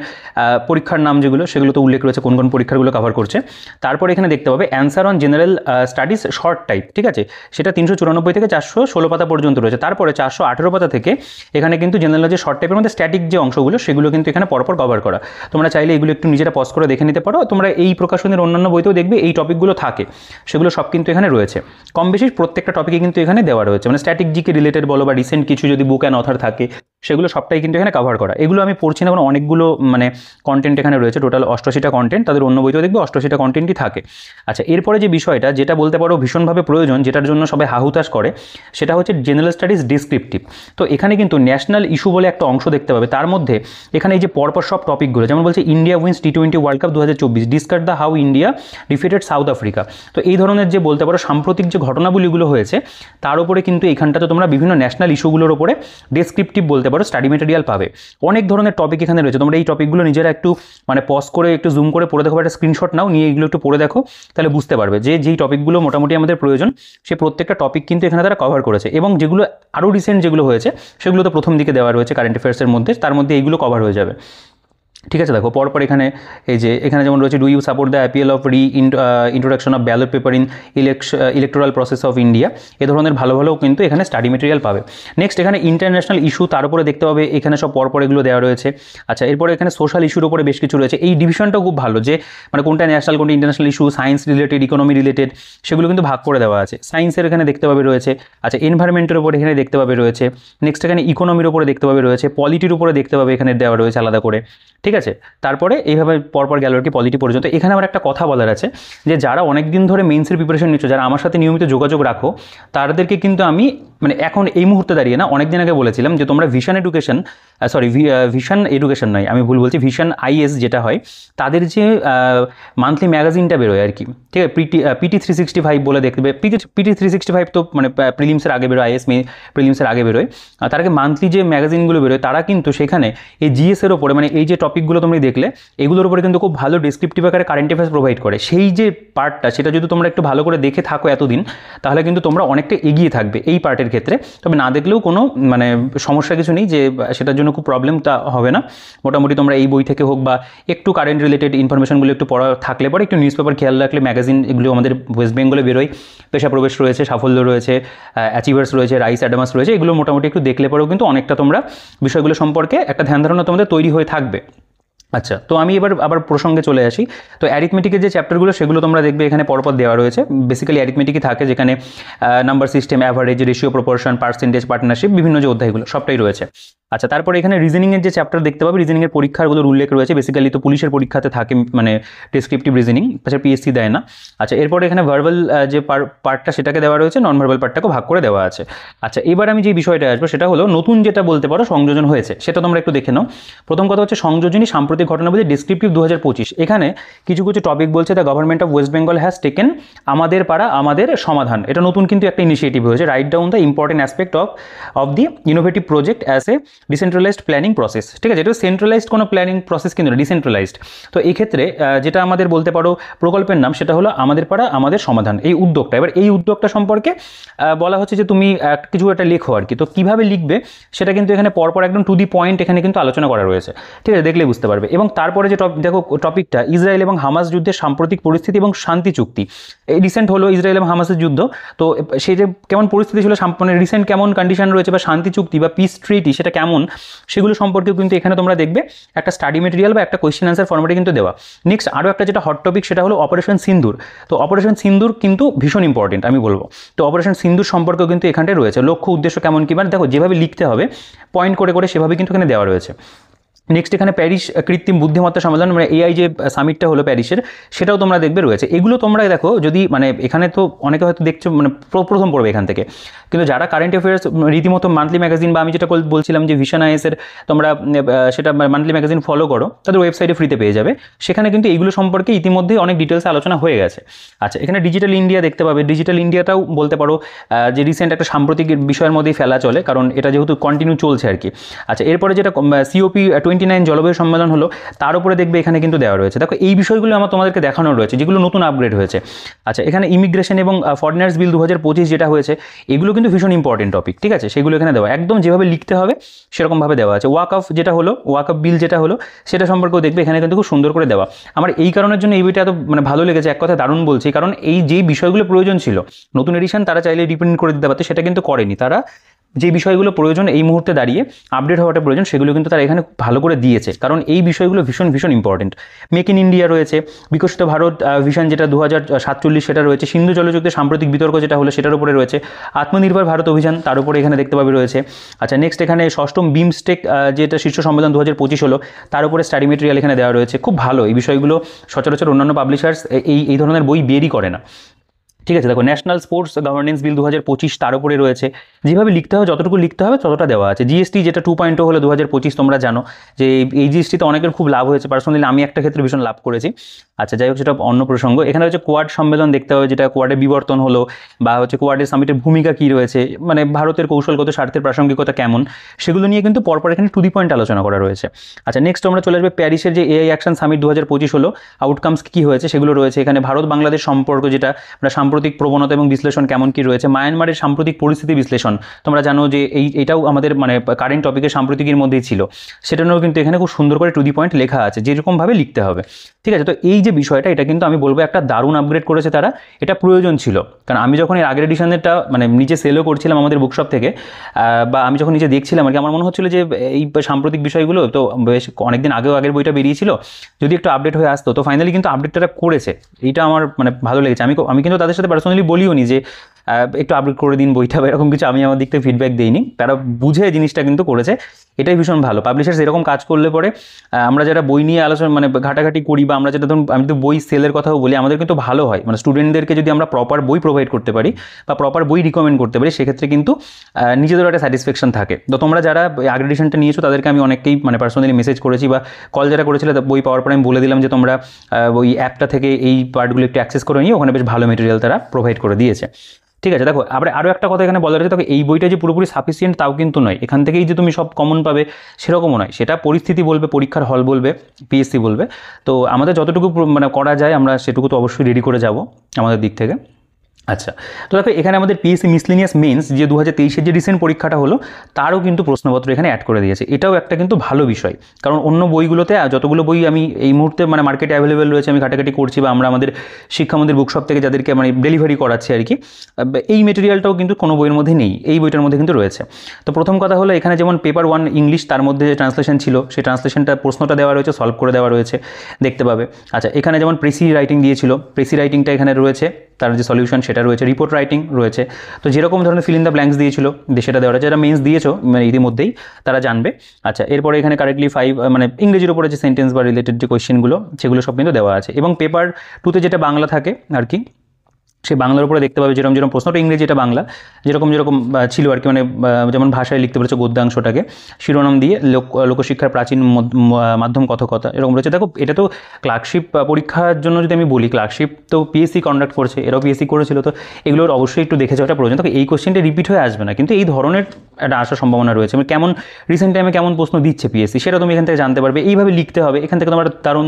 পরীক্ষার নাম যেগুলো সেগুলো তো উল্লেখ রয়েছে, কোন কোন পরীক্ষাগুলো কভার করছে। তারপর এখানে দেখতে পাবে answer on general studies short type, ঠিক আছে, সেটা 394 থেকে 416 পাতা পর্যন্ত রয়েছে। তারপরে 418 পাতা থেকে এখানে কিন্তু জেনারেল যে শর্ট টাইপের মধ্যে স্ট্যাটিক যে অংশগুলো সেগুলো কিন্তু এখানে পরপর কভার করা। তোমরা চাইলে এগুলো একটু নিজেরা পজ করে দেখে নিতে পারো। তোমরা এই প্রকাশনের অন্যান্য বইতেও দেখবে এই টপিকগুলো থাকে, সেগুলো সব কিন্তু এখানে রয়েছে। কম বেশি প্রত্যেকটা টপিকে কিন্তু এখানে দেওয়া রয়েছে, মানে স্ট্যাটিক জিকে রিলেটেড বলো বা রিসেন্ট কিছু যদি বুক অ্যান্ড অথার থাকে সেগুলো সবটাই কিন্তু এখানে কভার করা। এগুলো আমি পড়ছি না, কারণ অনেকগুলো মানে কন্টেন্ট এখানে রয়েছে, টোটাল 88টা কন্টেন্ট, তাদের অন্য বইতেও দেখবে 88টা কন্টেন্টই থাকে। আচ্ছা, এরপরে যে বিষয়টা যেটা বলতে পারো ভীষণভাবে প্রয়োজন, যেটার জন্য সবাই হাহুতাশ করে, সেটা হচ্ছে জেনারেল স্টাডিজ ডিসক্রিপটিভ। তো এখানে কিন্তু ন্যাশনাল ইস্যু বলে একটা অংশ দেখতে পাবে, তার মধ্যে এখানে এই যে পরপর সব টপিকগুলো, যেমন বলছে India wins T20 world cup 2024, discuss the how India defeated South Africa. তো এই ধরনের যে বলতে পারো সাম্প্রতিক যে ঘটনাবলীগুলো হয়েছে তার উপরে কিন্তু এখানটাতে তোমরা বিভিন্ন ন্যাশনাল ইস্যুগুলোর উপরে ডেসক্রিপটিভ বলতে পারো স্টাডি মেটেরিয়াল পাবে। অনেক ধরনের টপিক এখানে রয়েছে, তোমরা এই টপিকগুলো নিজেরা একটু মানে পজ করে একটু জুম করে পড়ে দেখো, একটা স্ক্রিনশট নাও, নিয়ে এগুলো একটু পড়ে দেখো, তাহলে বুঝতে পারবে যে যেই টপিকগুলো মোটামুটি আমাদের প্রয়োজন সে প্রত্যেকটা টপিক কিন্তু এখানে তারা কভার করেছে। এবং যেগুলো আরও রিসেন্ট যেগুলো হয়েছে সেগুলো তো প্রথম দিকে দেওয়া রয়েছে কারেন্ট অ্যাফেয়ার্সের মধ্যে, তার মধ্যে এইগুলো কভার হয়ে যাবে। ঠিক আছে, দেখো পরপর এখানে এই যে এখানে যেমন রয়েছে do you support the appeal of introduction of ballot paper in electoral process of India, এ ধরনের ভালো ভালো কিন্তু এখানে স্টাডি মেটেরিয়াল পাবে। নেক্সট এখানে ইন্টারন্যাশনাল ইস্যু, তার উপরে দেখতে পাবে এখানে সব পরপর এগুলো দেওয়া রয়েছে। আচ্ছা, এরপরে এখানে সোশ্যাল ইস্যুর উপরে বেশ কিছু রয়েছে। এই ডিভিশনটাও খুব ভালো, যে মানে কোনটা ন্যাশনাল কোনটা international issue, science related, economy related, সেগুলো কিন্তু ভাগ করে দেওয়া আছে। সায়েন্সের এখানে দেখতে পাবে রয়েছে। আচ্ছা, এনভায়রনমেন্টের উপরে এখানে দেখতে পাবে রয়েছে। নেক্সট এখানে ইকোনমির উপরে দেখতে পাবে রয়েছে, পলিটির উপরে দেখতে পাবে এখানে দেওয়া রয়েছে আলাদা করে। ঠিক আছে, তারপরে এইভাবে পরপর গেল আর কি পলিটি পর্যন্ত। এখানে আমার একটা কথা বলার আছে, যে যারা অনেক দিন ধরে মেন্সের প্রিপারেশন নিচ্ছ, যারা আমার সাথে নিয়মিত যোগাযোগ রাখো, তাদেরকে কিন্তু আমি মানে এখন এই মুহূর্তে দাঁড়িয়ে না, অনেক দিন আগে বলেছিলাম যে তোমরা ভিশন এডুকেশন, ভিশন এডুকেশন নয়, আমি ভুল বলছি, ভিশন IS যেটা হয়, তাদের যে মান্থলি ম্যাগাজিনটা বেরোয় আর কি, ঠিক আছে, PT 365 বলে দেখবে। PT 365 তো মানে প্রিলিমসের আগে বেরোয়, IS প্রিলিমসের আগে বেরোয়। তার আগে মান্থলি যে ম্যাগাজিনগুলো বেরোয়, তারা কিন্তু সেখানে এই GS এর ওপরে মানে এই যে টপিক টপিকগুলো তুমি দেখলে এগুলোর উপরে কিন্তু খুব ভালো ডেসক্রিপটিভ আকারে কারেন্ট অ্যাফেয়ার্স প্রোভাইড করে। সেই যে পার্টটা সেটা যদি তোমরা একটু ভালো করে দেখে থাকো এতদিন, তাহলে কিন্তু তোমরা অনেকটা এগিয়ে থাকবে এই পার্টের ক্ষেত্রে। তবে না দেখলেও কোনো মানে সমস্যা কিছু নেই, যে সেটার জন্য খুব প্রবলেম তা হবে না। মোটামুটি তোমরা এই বই থেকে হোক বা একটু কারেন্ট রিলেটেড ইনফরমেশনগুলো একটু পড়া থাকলে পরে, একটু নিউজ পেপার খেয়াল রাখলে, ম্যাগাজিন এগুলো আমাদের ওয়েস্ট বেঙ্গলে বেরোয়, পেশা প্রবেশ রয়েছে, সাফল্য রয়েছে, অ্যাচিভার্স রয়েছে, রাইস অ্যাডামাস রয়েছে, এগুলো মোটামুটি একটু দেখলে পরেও কিন্তু অনেকটা তোমরা বিষয়গুলো সম্পর্কে একটা ধ্যান ধারণা তোমাদের তৈরি হয়ে থাকবে। আচ্ছা, তো আমি এবার আবার প্রসঙ্গে চলে আসি। তো অ্যারিথমেটিকের যে চ্যাপ্টারগুলো সেগুলো তোমরা দেখবে এখানে পরপর দেওয়া রয়েছে। বেসিক্যালি অ্যারিথমেটিকই থাকে, যেখানে number system, average, ratio, proportion, percentage, partnership, বিভিন্ন যে অধ্যায়গুলো সবটাই রয়েছে। আচ্ছা, তারপরে এখানে রিজনিংয়ের যে চ্যাপ্টার দেখতে পাবে, রিজনিংয়ের পরীক্ষাগুলোর উল্লেখ রয়েছে। বেসিক্যালি তো পুলিশের পরীক্ষাতে থাকে, মানে ডেসক্রিপটিভ রিজনিং, তাছাড়া পিএসসি দেয় না। আচ্ছা, এরপরে এখানে ভার্বাল যে পার্টটা সেটাকে দেওয়া রয়েছে, নন ভার্বাল পার্টটাকেও ভাগ করে দেওয়া আছে। আচ্ছা, এবার আমি যে বিষয়টা আসবো সেটা হলো নতুন যেটা বলতে পারো সংযোজন হয়েছে, সেটা তোমরা একটু দেখে নাও। প্রথম কথা হচ্ছে সংযোজনী সাম্প্রতিক ঘটনাবলী ডেসক্রিপটিভ 2025। এখানে কিছু কিছু টপিক বলছে the government of West Bengal has taken আমাদের পাড়া আমাদের সমাধান। এটা নতুন কিন্তু একটা ইনিশিয়েটিভ হয়েছে। Write down the important aspect of the innovative project as a decentralised planning process. ঠিক আছে, এটা সেন্ট্রালাইজড কোনো প্ল্যানিং প্রসেস কিন্তু না, ডিসেন্ট্রালাইজড। তো এই ক্ষেত্রে যেটা আমাদের বলতে পারো প্রকল্পের নাম, সেটা হলো আমাদের পাড়া আমাদের সমাধান, এই উদ্যোগটা। এবার এই উদ্যোগটা সম্পর্কে বলা হচ্ছে যে তুমি কিছু একটা লেখো আর কি। তো কীভাবে লিখবে সেটা কিন্তু এখানে পরপর একদম টু দি পয়েন্ট এখানে কিন্তু আলোচনা করা রয়েছে। ঠিক আছে, দেখলে বুঝতে পারবে। এবং তারপরে যে দেখো টপিকটা, ইসরায়েল এবং হামাস যুদ্ধের সাম্প্রতিক পরিস্থিতি এবং শান্তি চুক্তি। এই রিসেন্ট হলো ইসরায়েল এবং হামাসের যুদ্ধ, তো সেই যে কেমন পরিস্থিতি ছিল, মানে রিসেন্ট কেমন কন্ডিশন রয়েছে, বা শান্তি চুক্তি বা পিস ট্রিটি সেটা কেমন, সেগুলো সম্পর্কেও কিন্তু এখানে তোমরা দেখবে একটা স্টাডি মেটেরিয়াল বা একটা কোয়েশ্চেন আনসার ফর্মেটে কিন্তু দেওয়া। নেক্সট আরও একটা যেটা হট টপিক, সেটা হলো অপারেশন সিন্দুর। তো অপারেশন সিন্দুর কিন্তু ভীষণ ইম্পর্টেন্ট আমি বলবো। তো অপারেশন সিন্দুর সম্পর্কেও কিন্তু এখানটায় রয়েছে, লক্ষ্য উদ্দেশ্য কেমন কী, মানে দেখো যেভাবে লিখতে হবে পয়েন্ট করে করে সেভাবে কিন্তু এখানে দেওয়া রয়েছে। নেক্সট এখানে প্যারিস কৃত্রিম বুদ্ধিমত্তা সমাধান, মানে এআই যে সামিটটা হলো প্যারিসের, সেটাও তোমরা দেখবে রয়েছে। এগুলো তোমরা দেখো, যদি মানে এখানে তো অনেকে হয়তো দেখছো মানে প্রথম পড়বে এখান থেকে, কিন্তু যারা কারেন্ট অ্যাফেয়ার্স রীতিমতো মান্থলি ম্যাগাজিন বা আমি যেটা বলছিলাম যে ভিশন আইএসের তোমরা সেটা মান্থলি ম্যাগাজিন ফলো করো, তাদের ওয়েবসাইটে ফ্রিতে পেয়ে যাবে। সেখানে কিন্তু এইগুলো সম্পর্কে ইতিমধ্যেই অনেক ডিটেলসে আলোচনা হয়ে গেছে। আচ্ছা, এখানে ডিজিটাল ইন্ডিয়া দেখতে পাবে। ডিজিটাল ইন্ডিয়াটাও বলতে পারো যে রিসেন্ট একটা সাম্প্রতিক বিষয়ের মধ্যেই ফেলা চলে, কারণ এটা যেহেতু কন্টিনিউ চলছে আর কি। আচ্ছা, এরপরে যেটা COP 29 জলবায়ু সম্মেলন হলো, তার উপরে দেখবে এখানে কিন্তু দেওয়া রয়েছে। দেখো এই বিষয়গুলো আমার তোমাদেরকে দেখানো রয়েছে, যেগুলো নতুন আপগ্রেড হয়েছে। আচ্ছা, এখানে ইমিগ্রেশন এবং ফরেনার্স বিল 2025 যেটা হয়েছে, এগুলো কিন্তু ভীষণ ইম্পর্টেন্ট টপিক। ঠিক আছে, সেগুলো এখানে দেওয়া একদম যেভাবে লিখতে হবে সেরকমভাবে দেওয়া আছে। ওয়াকফ যেটা হলো, ওয়াকফ বিল যেটা হলো, সেটা সম্পর্কেও দেখবে এখানে কিন্তু খুব সুন্দর করে দেওয়া। আমার এই কারণের জন্য এই বইটা এত মানে ভালো লেগেছে, এক কথা দারুণ বলছি, কারণ এই যেই বিষয়গুলো প্রয়োজন ছিল নতুন এডিশন তারা চাইলে রিপ্রিন্ট করে দিতে পারতো, সেটা কিন্তু করেনি। তারা যে বিষয়গুলো প্রয়োজন এই মুহূর্তে দাঁড়িয়ে আপডেট হওয়াটা প্রয়োজন, সেগুলো কিন্তু তারা এখানে ভালো করে দিয়েছে, কারণ এই বিষয়গুলো ভীষণ ভীষণ ইম্পর্টেন্ট। মেক ইন ইন্ডিয়া রয়েছে, বিকশিত ভারত ভিশন যেটা 2047 সেটা রয়েছে, সিন্ধু জলযুদ্ধের সাম্প্রতিক বিতর্ক যেটা হলো সেটার উপরে রয়েছে, আত্মনির্ভর ভারত অভিযান তার উপরে এখানে দেখতে পাবে রয়েছে। আচ্ছা, নেক্সট এখানে ষষ্ঠম বিমস্টেক যেটা শীর্ষ সম্মেলন 2025 হলো, তার উপরে স্টাডি মেটেরিয়াল এখানে দেওয়া রয়েছে। খুব ভালো এই বিষয়গুলো, সচরাচর অন্যান্য পাবলিশার্স এই ধরনের বই বেরই করে না। ঠিক আছে, দেখো ন্যাশনাল স্পোর্টস গভর্নেন্স বিল 2025 তার উপরে রয়েছে। যেভাবে লিখতে হবে, যতটুকু লিখতে হবে ততটা দেওয়া আছে। জিএসটি যেটা 2.0 হলো 2025, তোমরা জানো যে এই জিএসটিতে অনেকের খুব লাভ হয়েছে। পার্সোনালি আমি একটা ক্ষেত্রে ভীষণ লাভ করেছি। আচ্ছা, যাই হোক, সেটা অন্য প্রসঙ্গ। এখানে হচ্ছে কোয়াড সম্মেলন দেখতে হবে, যেটা কোয়াডের বিবর্তন হলো, বা হচ্ছে কোয়াডের সামিটের ভূমিকা কী রয়েছে, মানে ভারতের কৌশলগত স্বার্থের প্রাসঙ্গিকতা কেমন, সেগুলো নিয়ে কিন্তু পরপর এখানে টু দি পয়েন্ট আলোচনা করা রয়েছে। আচ্ছা, নেক্সট আমরা চলে আসবে প্যারিসের যে এআই অ্যাকশন সামিট 2025 হলো, আউটকামস কী হয়েছে সেগুলো রয়েছে। এখানে ভারত বাংলাদেশ সম্পর্ক যেটা, আমরা সাম্প্রতিক প্রবণতা এবং বিশ্লেষণ কেমন কী রয়েছে, মায়ানমারের সাম্প্রতিক পরিস্থিতি বিশ্লেষণ, তোমরা জানো যে এটাও আমাদের মানে কারেন্ট টপিকের সাম্প্রতিকের মধ্যেই ছিল, সেটা নিয়েও কিন্তু এখানে খুব সুন্দর করে টু দি পয়েন্ট লেখা আছে, যেরকমভাবে লিখতে হবে। ঠিক আছে, তো এই যে বিষয়টা, এটা কিন্তু আমি বলবো একটা দারুণ আপগ্রেড করেছে তারা, এটা প্রয়োজন ছিল। কারণ আমি যখন এর আগের এডিশনেরটা মানে নিচে সেলও করছিলাম আমাদের বুকশপ থেকে, বা আমি যখন নিচে দেখছিলাম আর কি, আমার মনে হচ্ছিল যে এই সাম্প্রতিক বিষয়গুলো তো বেশ অনেকদিন আগের বইটা বেরিয়েছিল, যদি একটু আপডেট হয়ে আসতো। তো ফাইনালি কিন্তু আপডেটটা করেছে, এইটা আমার মানে ভালো লেগেছে। আমি কিন্তু তাদের সাথে পার্সোনালি বলিও নি যে একটু আপডেট করে দিন বইটা, এরকম কিছু আমি আমার দিক থেকে ফিডব্যাক দিইনি। তারা বুঝে জিনিসটা কিন্তু করেছে, এটাই ভীষণ ভালো। পাবলিশার্স এরকম কাজ করলে পরে আমরা যারা বই নিয়ে আলোচনা মানে ঘাটাঘাটি করি, বা আমরা যেটা ধরুন আমি তো বই সেলের কথাও বলি, আমাদের কিন্তু ভালো হয়। মানে স্টুডেন্টদেরকে যদি আমরা প্রপার বই প্রোভাইড করতে পারি বা প্রপার বই রিকমেন্ড করতে পারি, সেক্ষেত্রে কিন্তু নিজেদেরও একটা স্যাটিসফ্যাকশন থাকে। তো তোমরা যারা আগের এডিশনটা নিয়েছো তাদেরকে আমি অনেককেই মানে পার্সোনালি মেসেজ করেছি, বা কল যারা করেছিল বই পাওয়ার পরে আমি বলে দিলাম যে তোমরা ওই অ্যাপটা থেকে এই পার্টগুলো একটু অ্যাক্সেস করে নিয়ে, ওখানে বেশ ভালো মেটেরিয়াল তারা প্রোভাইড করে দিয়েছে। ঠিক আছে, দেখো আরও একটা কথা এখানে বলা রয়েছে, দেখো এই বইটা যে পুরোপুরি সাফিসিয়েন্ট তাও কিন্তু নয়, এখান থেকেই যে তুমি সব কমন পাবে সেরকমও নয়, সেটা পরিস্থিতি বলবে, পরীক্ষার হল বলবে, পিএসসি বলবে। তো আমাদের যতটুকু মানে করা যায় আমরা সেটুকু তো অবশ্যই রেডি করে যাব আমাদের দিক থেকে। আচ্ছা, তো দেখো এখানে আমাদের পিএসসি মিসলেনিয়াস মেন্স যে 2023-এর যে রিসেন্ট পরীক্ষাটা হলো তারও কিন্তু প্রশ্নপত্র এখানে অ্যাড করে দিয়েছে। এটাও একটা কিন্তু ভালো বিষয়, কারণ অন্য বইগুলোতে যতগুলো বই আমি এই মুহূর্তে মানে মার্কেটে অ্যাভেলেবেল রয়েছে, আমি ঘাটাঘাটি করছি বা আমরা আমাদের শিক্ষামন্দির বুকশপ থেকে যাদেরকে মানে ডেলিভারি করাচ্ছি আর কি, এই মেটেরিয়ালটাও কিন্তু কোনো বইয়ের মধ্যে নেই, এই বইটার মধ্যে কিন্তু রয়েছে। তো প্রথম কথা হলো এখানে যেমন পেপার 1 ইংলিশ, তার মধ্যে যে ট্রান্সলেশন ছিল সেই ট্রান্সলেশনটা প্রশ্নটা দেওয়া রয়েছে, সলভ করে দেওয়া রয়েছে, দেখতে পাবে। আচ্ছা, এখানে যেমন প্রেসি রাইটিং দিয়েছিল, প্রেসি রাইটিংটা এখানে রয়েছে, তার যে সলিউশন সেটা রয়েছে, রিপোর্ট রাইটিং রয়েছে। তো যেরকম ধরনের ফিল ইন দ্য ব্ল্যাঙ্কস দিয়েছিল সেটা দেওয়া রয়েছে, যারা মেন্স দিয়েছো মানে ইতিমধ্যেই তারা জানবে। আচ্ছা, এরপরে এখানে কারেক্টলি 5 মানে ইংরেজির উপরে যে সেন্টেন্স বা রিলেটেড যে কোয়েশ্চেনগুলো সেগুলো সব কিন্তু দেওয়া আছে। এবং পেপার 2-তে যেটা বাংলা থাকে আর কি, সেই বাংলার উপরে দেখতে পাবে যেরকম প্রশ্নটা ইংরেজি, এটা বাংলা, যেরকম ছিল আর কি, মানে যেমন ভাষায় লিখতে পেরেছে গদ্যাংশটাকে শিরোনাম দিয়ে লোকশিক্ষার প্রাচীন মাধ্যম কথকতা এরকম রয়েছে। দেখো এটা তো ক্লার্কশিপ পরীক্ষার জন্য যদি আমি বলি, ক্লার্কশিপ তো পিএসসি কন্ডাক্ট করছে, এরাও পিএসসি করেছিল, তো এগুলোর অবশ্যই একটু দেখে যাওয়াটা প্রয়োজন। তবে এই কোশ্চেনটা রিপিট হয়ে আসবে না, কিন্তু এই ধরনের একটা আসার সম্ভাবনা রয়েছে। মানে কেমন রিসেন্ট টাইমে কেমন প্রশ্ন দিচ্ছে পিএসসি সেটা তুমি এখান থেকে জানতে পারবে, এইভাবে লিখতে হবে, এখান থেকে তোমার দারুণ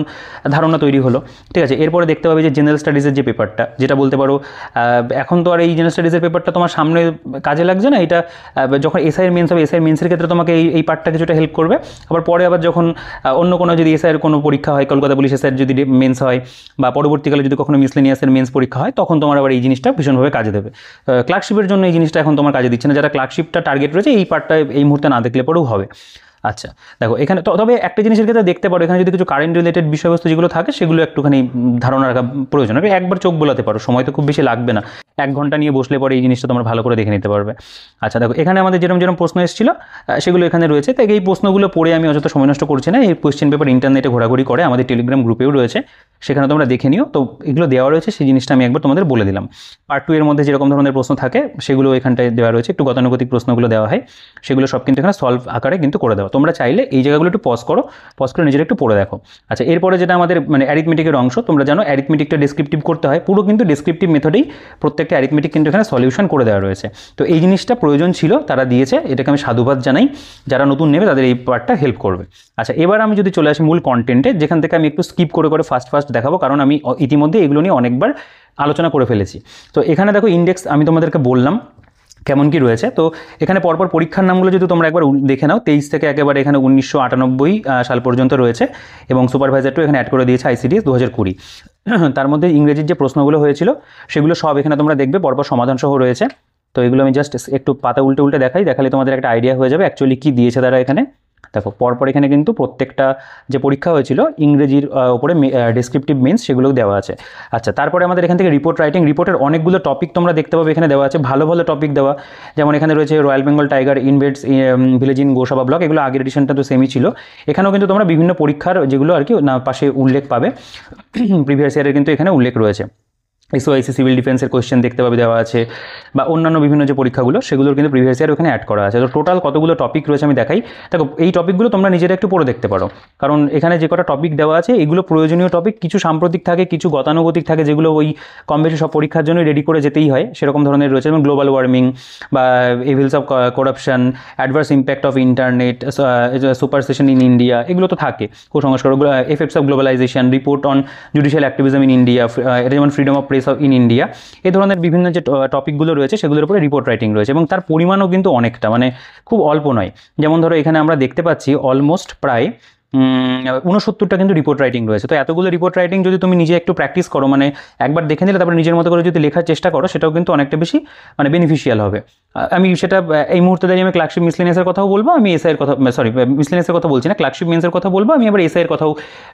ধারণা তৈরি হলো। ঠিক আছে, এরপরে দেখতে পাবে যে জেনারেল স্টাডিজের যে পেপারটা, যেটা বলতে পারো এখন তো আর এই জেনারেল স্টাডিজের পেপারটা তোমার সামনে কাজে লাগছে না, এটা যখন এসআইয়ের মেন্স হবে, এসআইয়ের মেন্সের ক্ষেত্রে তোমাকে এই পার্টটা কিছুটা হেল্প করবে। পরে আবার যখন অন্য কোনো যদি এসআইয়ের কোনো পরীক্ষা হয়, কলকাতা পুলিশ এসআইয়ের যদি মেন্স হয়, বা পরবর্তীকালে যদি কখনো মিসলেনিয়াসের মেন্স পরীক্ষা হয়, তখন তোমার আবার এই জিনিসটা ভীষণভাবে কাজে দেবে। ক্লার্কশিপের জন্য এই জিনিসটা এখন তোমার কাজে দিচ্ছে না, যারা ক্লার্কশিপটা টার্গেট রয়েছে এই পার্টটা এই মুহূর্তে না দেখলে পরেও হবে। আচ্ছা, দেখো এখানে তবে একটা জিনিসের ক্ষেত্রে দেখতে পারো, এখানে যদি কিছু কারেন্ট রিলেটেড বিষয়বস্তু যেগুলো থাকে সেগুলো একটুখানি ধারণা রাখা প্রয়োজন। একবার চোখ বোলাতে পারো, সময় তো খুব বেশি লাগবে না, 1 ঘন্টা নিয়ে বসলে পরে এই জিনিসটা তোমরা ভালো করে দেখে নিতে পারবে। আচ্ছা, দেখো এখানে আমাদের যেরকম প্রশ্ন এসেছিল সেগুলো এখানে রয়েছে, তাই এই প্রশ্নগুলো পড়ে আমি অযথা সময় নষ্ট করছি না। এই কোয়েশ্চেন পেপার ইন্টারনেটে ঘোরাঘুরি করে, আমাদের টেলিগ্রাম গ্রুপেও রয়েছে, সেখানে তোমরা দেখে নিও। তো এগুলো দেওয়া রয়েছে, সেই জিনিসটা আমি একবার তোমাদের বলে দিলাম। পার্ট 2 এর মধ্যে যেরকম ধরনের প্রশ্ন থাকে সেগুলো এখানটায় দেওয়া রয়েছে, একটু গতানুগতিক প্রশ্নগুলো দেওয়া হয়, সেগুলো সব কিন্তু এখানে সলভ আকারে কিন্তু করে দেওয়া। তোমরা চাইলে এই জায়গাগুলো একটু পজ করে নিজের একটু পড়ে দেখো। আচ্ছা, এরপরে যেটা আমাদের মানে অ্যারিথমেটিকের অংশ, তোমরা জানো অ্যারিথমেটিকটা ডেসক্রিপটিভ করতে হয়, পুরো কিন্তু ডেসক্রিপটিভ মেথডেই প্রত্যেকটা অ্যারিথমেটিক কিন্তু এখানে সলিউশন করে দেওয়া রয়েছে। তো এই জিনিসটা প্রয়োজন ছিল, তারা দিয়েছে, এটাকে আমি সাধুবাদ জানাই। যারা নতুন নেবে তাদের এই পার্টটা হেল্প করবে। আচ্ছা, এবার আমি যদি চলে আসি মূল কন্টেন্টে, যেখান থেকে আমি একটু স্কিপ করে ফার্স্ট দেখাবো, কারণ আমি ইতিমধ্যে এগুলো নিয়ে অনেকবার আলোচনা করে ফেলেছি। তো এখানে দেখো ইন্ডেক্স আমি তোমাদেরকে বললাম কেমন কি রয়েছে। তো এখানে পরপর পরীক্ষার নামগুলো যদি তোমরা একবার দেখে নাও, 23 থেকে একেবারে এখানে 1998 সাল পর্যন্ত রয়েছে, এবং সুপারভাইজারটাও এখানে অ্যাড করে দিয়েছে আইসিডিএস 2020। তার মধ্যে ইংরেজির যে প্রশ্নগুলো হয়েছিল সেগুলো সব এখানে তোমরা দেখবে, পরপর সমাধান সহ রয়েছে। তো এগুলো আমি জাস্ট একটু পাতা উল্টে দেখালে তোমাদের একটা আইডিয়া হয়ে যাবে অ্যাকচুয়ালি কী দিয়েছে তারা এখানে। দেখো পরপর এখানে কিন্তু প্রত্যেকটা যে পরীক্ষা হয়েছিল ইংরেজির উপরে ডেসক্রিপটিভ মেন্স সেগুলো দেওয়া আছে। আচ্ছা, তারপরে আমাদের এখান থেকে রিপোর্ট রাইটিং, রিপোর্টের অনেকগুলো টপিক তোমরা দেখতে পাবে এখানে দেওয়া আছে, ভালো টপিক দেওয়া। যেমন এখানে রয়েছে royal Bengal tiger invades village in Gosaba block, এগুলো আগের এডিশনটা তো সেমই ছিল। এখানেও কিন্তু তোমরা বিভিন্ন পরীক্ষার যেগুলো আর কি না পাশে উল্লেখ পাবে, প্রিভিয়াস ইয়ারের কিন্তু এখানে উল্লেখ রয়েছে। এসওআইসি সিভিল ডিফেন্সের কোয়েশ্চেন দেখতে পাবে দেওয়া আছে, বা অন্যান্য বিভিন্ন যে পরীক্ষাগুলো সেগুলোর কিন্তু প্রিভিয়াস ইয়ার ওখানে অ্যাড করা আছে। তো টোটাল কতগুলো টপিক রয়েছে আমি দেখাই। দেখো এই টপিকগুলো তোমরা নিজেরা একটু পড়ে দেখতে পারো, কারণ এখানে যে কটা টপিক দেওয়া আছে এগুলো প্রয়োজনীয় টপিক, কিছু সাম্প্রতিক থাকে, কিছু গতানুগতিক থাকে, যেগুলো ওই কম বেশি সব পরীক্ষার জন্য রেডি করে যেতেই হয়, সেরকম ধরনের রয়েছে। যেমন গ্লোবাল ওয়ার্মিং বা evils of corruption, adverse impact of internet, superstition in India, এগুলো তো থাকে, কুসংস্কার, effects of globalisation, report on judicial activism in India, এটা যেমন freedom of press in India, এই ধরনের বিভিন্ন যে টপিকগুলো রয়েছে সেগুলোর উপরে রিপোর্ট রাইটিং রয়েছে, এবং তার পরিমাণও কিন্তু অনেকটা, মানে খুব অল্প নয়। যেমন ধরো এখানে আমরা দেখতে পাচ্ছি অলমোস্ট প্রায় 69টা কিন্তু রিপোর্ট রাইটিং রয়েছে। তো এতগুলো রিপোর্ট রাইটিং যদি তুমি নিজে একটু প্র্যাকটিস করো, মানে একবার দেখে নিলে তারপরে নিজের মতো করে যদি লেখার চেষ্টা করো, সেটাও কিন্তু অনেকটা বেশি মানে বেনিফিশিয়াল হবে। আমি সেটা এই মুহূর্তে দাঁড়িয়ে আমি ক্লার্কশিপ মিসলেনিয়াসের কথাও বলবো, আমি এসআইয়ের কথা মিসলেনিয়াসের কথা বলছি না, ক্লার্কশিপ মেন্সের কথা বলবো, আমি আবার এসআইয়ের কথাও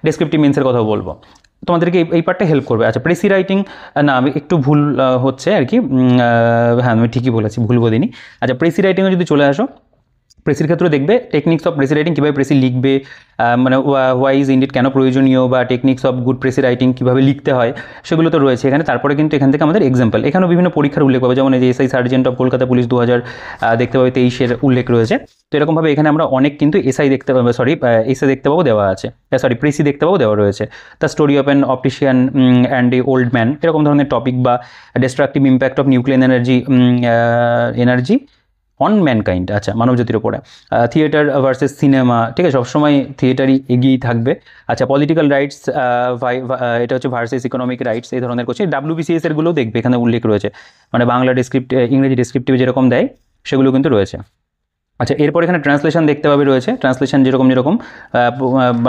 ডেসক্রিপটিভ মেন্সের কথাও বলবো, তোমাদেরকে এই পার্টটা হেল্প করবে। আচ্ছা, প্রেসি রাইটিং না আমি একটু ভুল হচ্ছে আর কি, হ্যাঁ আমি ঠিকই বলেছি, ভুল বলিনি। আচ্ছা, প্রেসি রাইটিংয়ে যদি চলে আসো, প্রেসির ক্ষেত্রে দেখবে টেকনিক্স অফ প্রেসি রাইটিং, কীভাবে প্রেসি লিখবে, মানে হোয়াই ইজ ইন্ডিট কেন প্রয়োজনীয়, বা techniques of good precis writing কীভাবে লিখতে হয়, সেগুলো তো রয়েছে এখানে। তারপরে কিন্তু এখান থেকে আমাদের এক্সাম্পল, এখানেও বিভিন্ন পরীক্ষার উল্লেখ পাবে, যেমন এই যে SI sergeant of Kolkata police 2000 দেখতে পাবে 23-এর উল্লেখ রয়েছে। তো এরকমভাবে এখানে আমরা অনেক কিন্তু এসআই দেখতে পাবো, এসআই দেখতে পাবো দেওয়া আছে, প্রেসি দেখতে পাবো দেওয়া রয়েছে। The story of an optician and a old man, এরকম ধরনের টপিক, বা destructive impact of nuclear energy on mankind, আচ্ছা মানবজাতির ওপরে। থিয়েটার ভার্সেস সিনেমা, ঠিক আছে, সবসময় থিয়েটারই এগিয়েই থাকবে। আচ্ছা পলিটিক্যাল রাইটস, এটা হচ্ছে ভার্সেস ইকোনমিক রাইটস, এই ধরনের কোশ্চেন। WBCS এরগুলোও দেখবে এখানে উল্লেখ রয়েছে, মানে বাংলা ইংরেজি ডেসক্রিপটিভ যেরকম দেয় সেগুলো কিন্তু রয়েছে। আচ্ছা এরপর এখানে ট্রান্সলেশন দেখতে পাবে রয়েছে, ট্রান্সলেশন যেরকম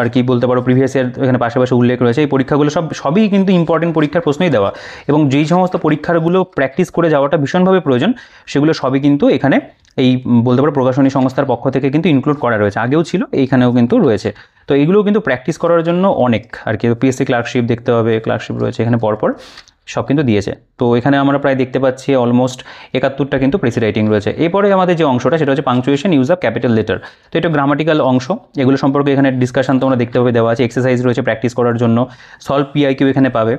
আর কি বলতে পারো প্রিভিয়াস ইয়ার এখানে পাশাপাশি উল্লেখ রয়েছে। এই পরীক্ষাগুলো সবই কিন্তু ইম্পর্টেন্ট পরীক্ষার প্রশ্নই দেওয়া, এবং যেই সমস্ত পরীক্ষাগুলো প্র্যাকটিস করে যাওয়াটা ভীষণভাবে প্রয়োজন, সেগুলো সবই কিন্তু এখানে এই বলতে পারো প্রকাশনী সংস্থার পক্ষ থেকে কিন্তু ইনক্লুড করা রয়েছে, আগেও ছিল এইখানেও কিন্তু রয়েছে। তো এইগুলোও কিন্তু প্র্যাকটিস করার জন্য অনেক আর কি। পিএসসি ক্লার্কশিপ দেখতে হবে, ক্লার্কশিপ রয়েছে এখানে পরপর সব কিন্তু দিয়েছে। তো এখানে আমরা প্রায় দেখতে পাচ্ছি অলমোস্ট 71টা কিন্তু প্রেসি রাইটিং রয়েছে। এরপরে আমাদের যে অংশটা সেটা হচ্ছে punctuation, use of capital letter. তো এটা গ্রামাটিক্যাল অংশ, এগুলো সম্পর্কে এখানে ডিসকাশন তোমরা দেখতে পাবে দেওয়া আছে, এক্সারসাইজ রয়েছে প্র্যাকটিস করার জন্য, সলভ পিআইকিউ এখানে পাবে,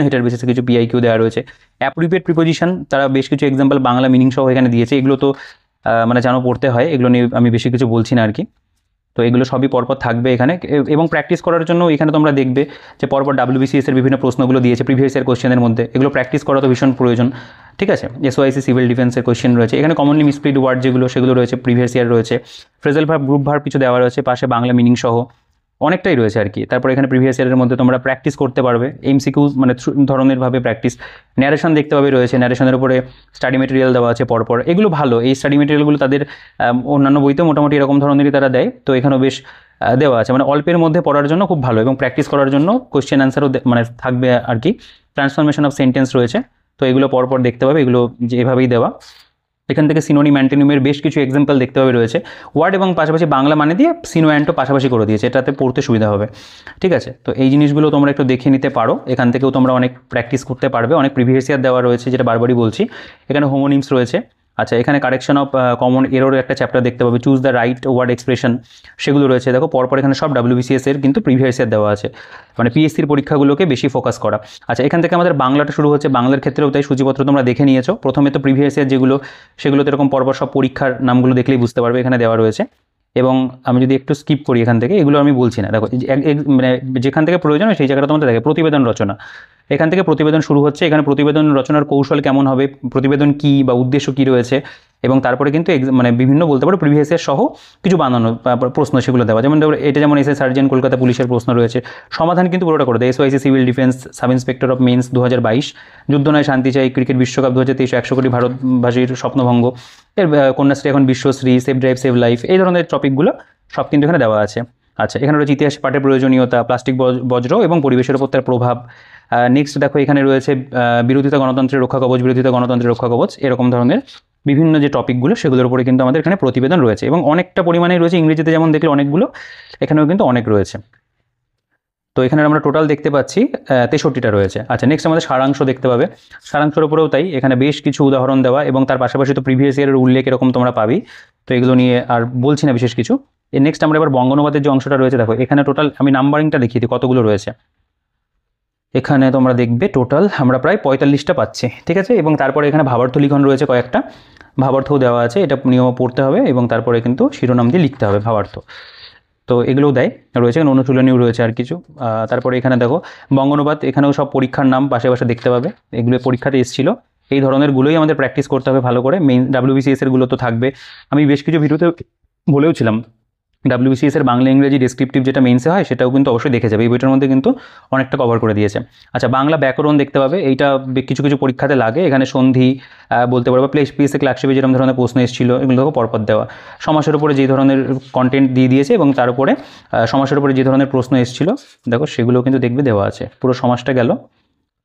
এটার বেসিসে কিছু পিআইকিউ দেওয়া রয়েছে। অ্যাপ্রোপ্রিয়েট প্রিপোজিশন, তারা বেশ কিছু এক্সাম্পল বাংলা মিনিং সহ এখানে দিয়েছে, এগুলো তো মানে জানো পড়তে হয়, এগুলো নিয়ে আমি বেশি কিছু বলছি না আর কি। তো এগুলো সবই পরপর থাকবে এখানে, এবং প্র্যাকটিস করার জন্য এখানে তোমরা দেখবে যে পরপর WBCS এর বিভিন্ন প্রশ্নগুলো দিয়েছে প্রিভিয়াস ইয়ার কোশ্চেনের মধ্যে, এগুলো প্র্যাকটিস করা তো ভীষণ প্রয়োজন, ঠিক আছে। SOIC সিভিল ডিফেন্সের কোশ্চেন রয়েছে এখানে, কমনলি মিসপ্রিড ওয়ার্ড যেগুলো সেগুলো রয়েছে প্রিভিয়াস ইয়ার রয়েছে, ফ্রেজাল ভার্ব, গ্রুপ ভার্ব কিছু দেওয়া রয়েছে, পাশে বাংলা মিনিং সহ অনেকটাই রয়েছে আর কি। তারপর এখানে প্রিভিয়াস ইয়ারের মধ্যে তোমরা প্র্যাকটিস করতে পারবে, MCQ মানে ধরনের ভাবে প্র্যাকটিস। ন্যারেশন দেখতে পাবে রয়েছে, ন্যারেশনের উপরে স্টাডি মেটেরিয়াল দেওয়া আছে পরপর, এগুলো ভালো। এই স্টাডি মেটেরিয়ালগুলো তাদের অন্যান্য বইতেও মোটামুটি এরকম ধরনেরই তারা দেয়, তো এখানেও বেশ দেওয়া আছে, মানে অল্পের মধ্যে পড়ার জন্য খুব ভালো, এবং প্র্যাকটিস করার জন্য কোশ্চেন অ্যান্সারও মানে থাকবে আর কি। ট্রান্সফরমেশন অফ সেন্টেন্স রয়েছে, তো এগুলো পরপর দেখতে পাবে, এগুলো যেভাবেই দেওয়া। এখান থেকে সিনোনিম অ্যান্টোনিমের বেশ কিছু এক্সাম্পল দেখতে পাবে রয়েছে, ওয়ার্ড এবং পাশাপাশি বাংলা মানে দিয়ে সিনো অ্যান্টো পাশাপাশি করে দিয়েছে, এটাতে পড়তে সুবিধা হবে, ঠিক আছে। তো এই জিনিসগুলো তোমরা একটু দেখে নিতে পারো, এখান থেকেও তোমরা অনেক প্র্যাকটিস করতে পারবে। অনেক প্রিভিয়াস ইয়ার দেওয়া রয়েছে, যেটা বারবারই বলছি। এখানে হোমোনিমস রয়েছে, আচ্ছা এখানে কারেকশন অফ কমন এরর একটা চ্যাপ্টার দেখতে পাবে, choose the right word expression, সেগুলো রয়েছে। দেখো পরপর এখানে সব WBCS এর কিন্তু প্রিভিয়াস ইয়ার দেওয়া আছে, মানে পিএসসির পরীক্ষাগুলোকে বেশি ফোকাস করা। আচ্ছা এখান থেকে আমাদের বাংলাটা শুরু হচ্ছে, বাংলার ক্ষেত্রেও তাই সূচিপত্র তোমরা দেখে নিয়েছো। প্রথমে তো প্রিভিয়াস ইয়ার যেগুলো সেগুলো তো এরকম পরপর সব পরীক্ষার নামগুলো দেখলেই বুঝতে পারবে, এখানে দেওয়া রয়েছে। এবং আমি যদি একটু স্কিপ করি এখান থেকে, এগুলো আমি বলছি না, দেখো মানে যেখান থেকে প্রয়োজন হয় সেই জায়গাটা তোমাদের দেখে। প্রতিবেদন রচনা, এখান থেকে প্রতিবেদন শুরু হচ্ছে, এখানে প্রতিবেদন রচনার কৌশল কেমন হবে, প্রতিবেদন কী বা উদ্দেশ্য কী রয়েছে, এবং তারপরে কিন্তু মানে বিভিন্ন বলতে পারো প্রিভিয়াস ইয়ার সহ কিছু বানানো প্রশ্ন সেগুলো দেওয়া। যেমন এটা যেমন এসআই সার্জেন্ট কলকাতা পুলিশের প্রশ্ন রয়েছে, সমাধান কিন্তু পুরোটা করে দেয়। SOIC civil defence sub inspector of mains 2022, যুদ্ধ নয় শান্তি চাই, ক্রিকেট বিশ্বকাপ 2023, 100 কোটি ভারতবাসীর স্বপ্নভঙ্গ, এর কন্যাশ্রী এখন Bishwashree, save drive save life, এই ধরনের টপিকগুলো সব কিন্তু এখানে দেওয়া আছে। আচ্ছা এখানে রয়েছে ইতিহাস পাঠের প্রয়োজনীয়তা, প্লাস্টিক বজ্র এবং পরিবেশের উপর তার প্রভাব। নেক্সট দেখো এখানে রয়েছে বিরোধিতা গণতন্ত্রের রক্ষা কবচ, বিরোধিতা গণতন্ত্রের রক্ষা কবচ, এরকম ধরনের বিভিন্ন যে টপিকগুলো সেগুলোর উপরে কিন্তু আমাদের এখানে প্রতিবেদন রয়েছে, এবং অনেকটা পরিমাণে রয়েছে। ইংরেজিতে যেমন দেখলে অনেকগুলো, এখানেও কিন্তু অনেক রয়েছে। তো এখানে আমরা টোটাল দেখতে পাচ্ছি 63টা রয়েছে। আচ্ছা নেক্সট আমাদের সারাংশ দেখতে পাবে, সারাংশের উপরেও তাই, এখানে বেশ কিছু উদাহরণ দেওয়া, এবং তার পাশাপাশি তো প্রিভিয়াস ইয়ারের উল্লেখ এরকম তোমরা পাবি। তো এগুলো নিয়ে আর বলছি না বিশেষ কিছু। নেক্সট আমরা এবার বঙ্গানুবাদের যে অংশটা রয়েছে, দেখো এখানে টোটাল আমি নাম্বারিংটা দেখিয়ে দিই কতগুলো রয়েছে। এখানে তোমরা দেখবে টোটাল আমরা প্রায় 45টা পাচ্ছি, ঠিক আছে। এবং তারপরে এখানে ভাবার্থ লিখন রয়েছে কয়েকটা, ভাবার্থও দেওয়া আছে, এটা নিয়ম পড়তে হবে, এবং তারপরে কিন্তু শিরোনাম দিয়ে লিখতে হবে ভাবার্থ। তো এগুলোও দেয় রয়েছে, এখানে অনুশীলনীও রয়েছে আর কিছু। তারপরে এখানে দেখো বঙ্গানুবাদ, এখানেও সব পরীক্ষার নাম পাশে পাশে দেখতে পাবে, এগুলো পরীক্ষাতে এসেছিলো। এই ধরনেরগুলোই আমাদের প্র্যাকটিস করতে হবে ভালো করে। মেইন WBCS এরগুলো তো থাকবে, আমি বেশ কিছু ভিডিওতে বলেওছিলাম WBCS এর বাংলা ইংরেজি ডেসক্রিপটিভ যেটা মেইনসে হয় সেটাও কিন্তু অবশ্যই দেখে যাবে, এই বইটার মধ্যে কিন্তু অনেকটা কভার করে দিয়েছে। আচ্ছা বাংলা ব্যাকরণ দেখতে পাবে, এইটা কিছু কিছু পরীক্ষাতে লাগে, এখানে সন্ধি বলতে পারবে, পিএসসি ক্লার্কশিপে যেরকম ধরনের প্রশ্ন এসেছিলো এগুলো পরপর দেওয়া। সমাসের উপরে যে ধরনের কন্টেন্ট দিয়ে দিয়েছে, এবং তার উপরে সমাসের উপরে যে ধরনের প্রশ্ন এসেছিলো দেখো সেগুলো কিন্তু দেখবে দেওয়া আছে। পুরো সমাসটা গেল,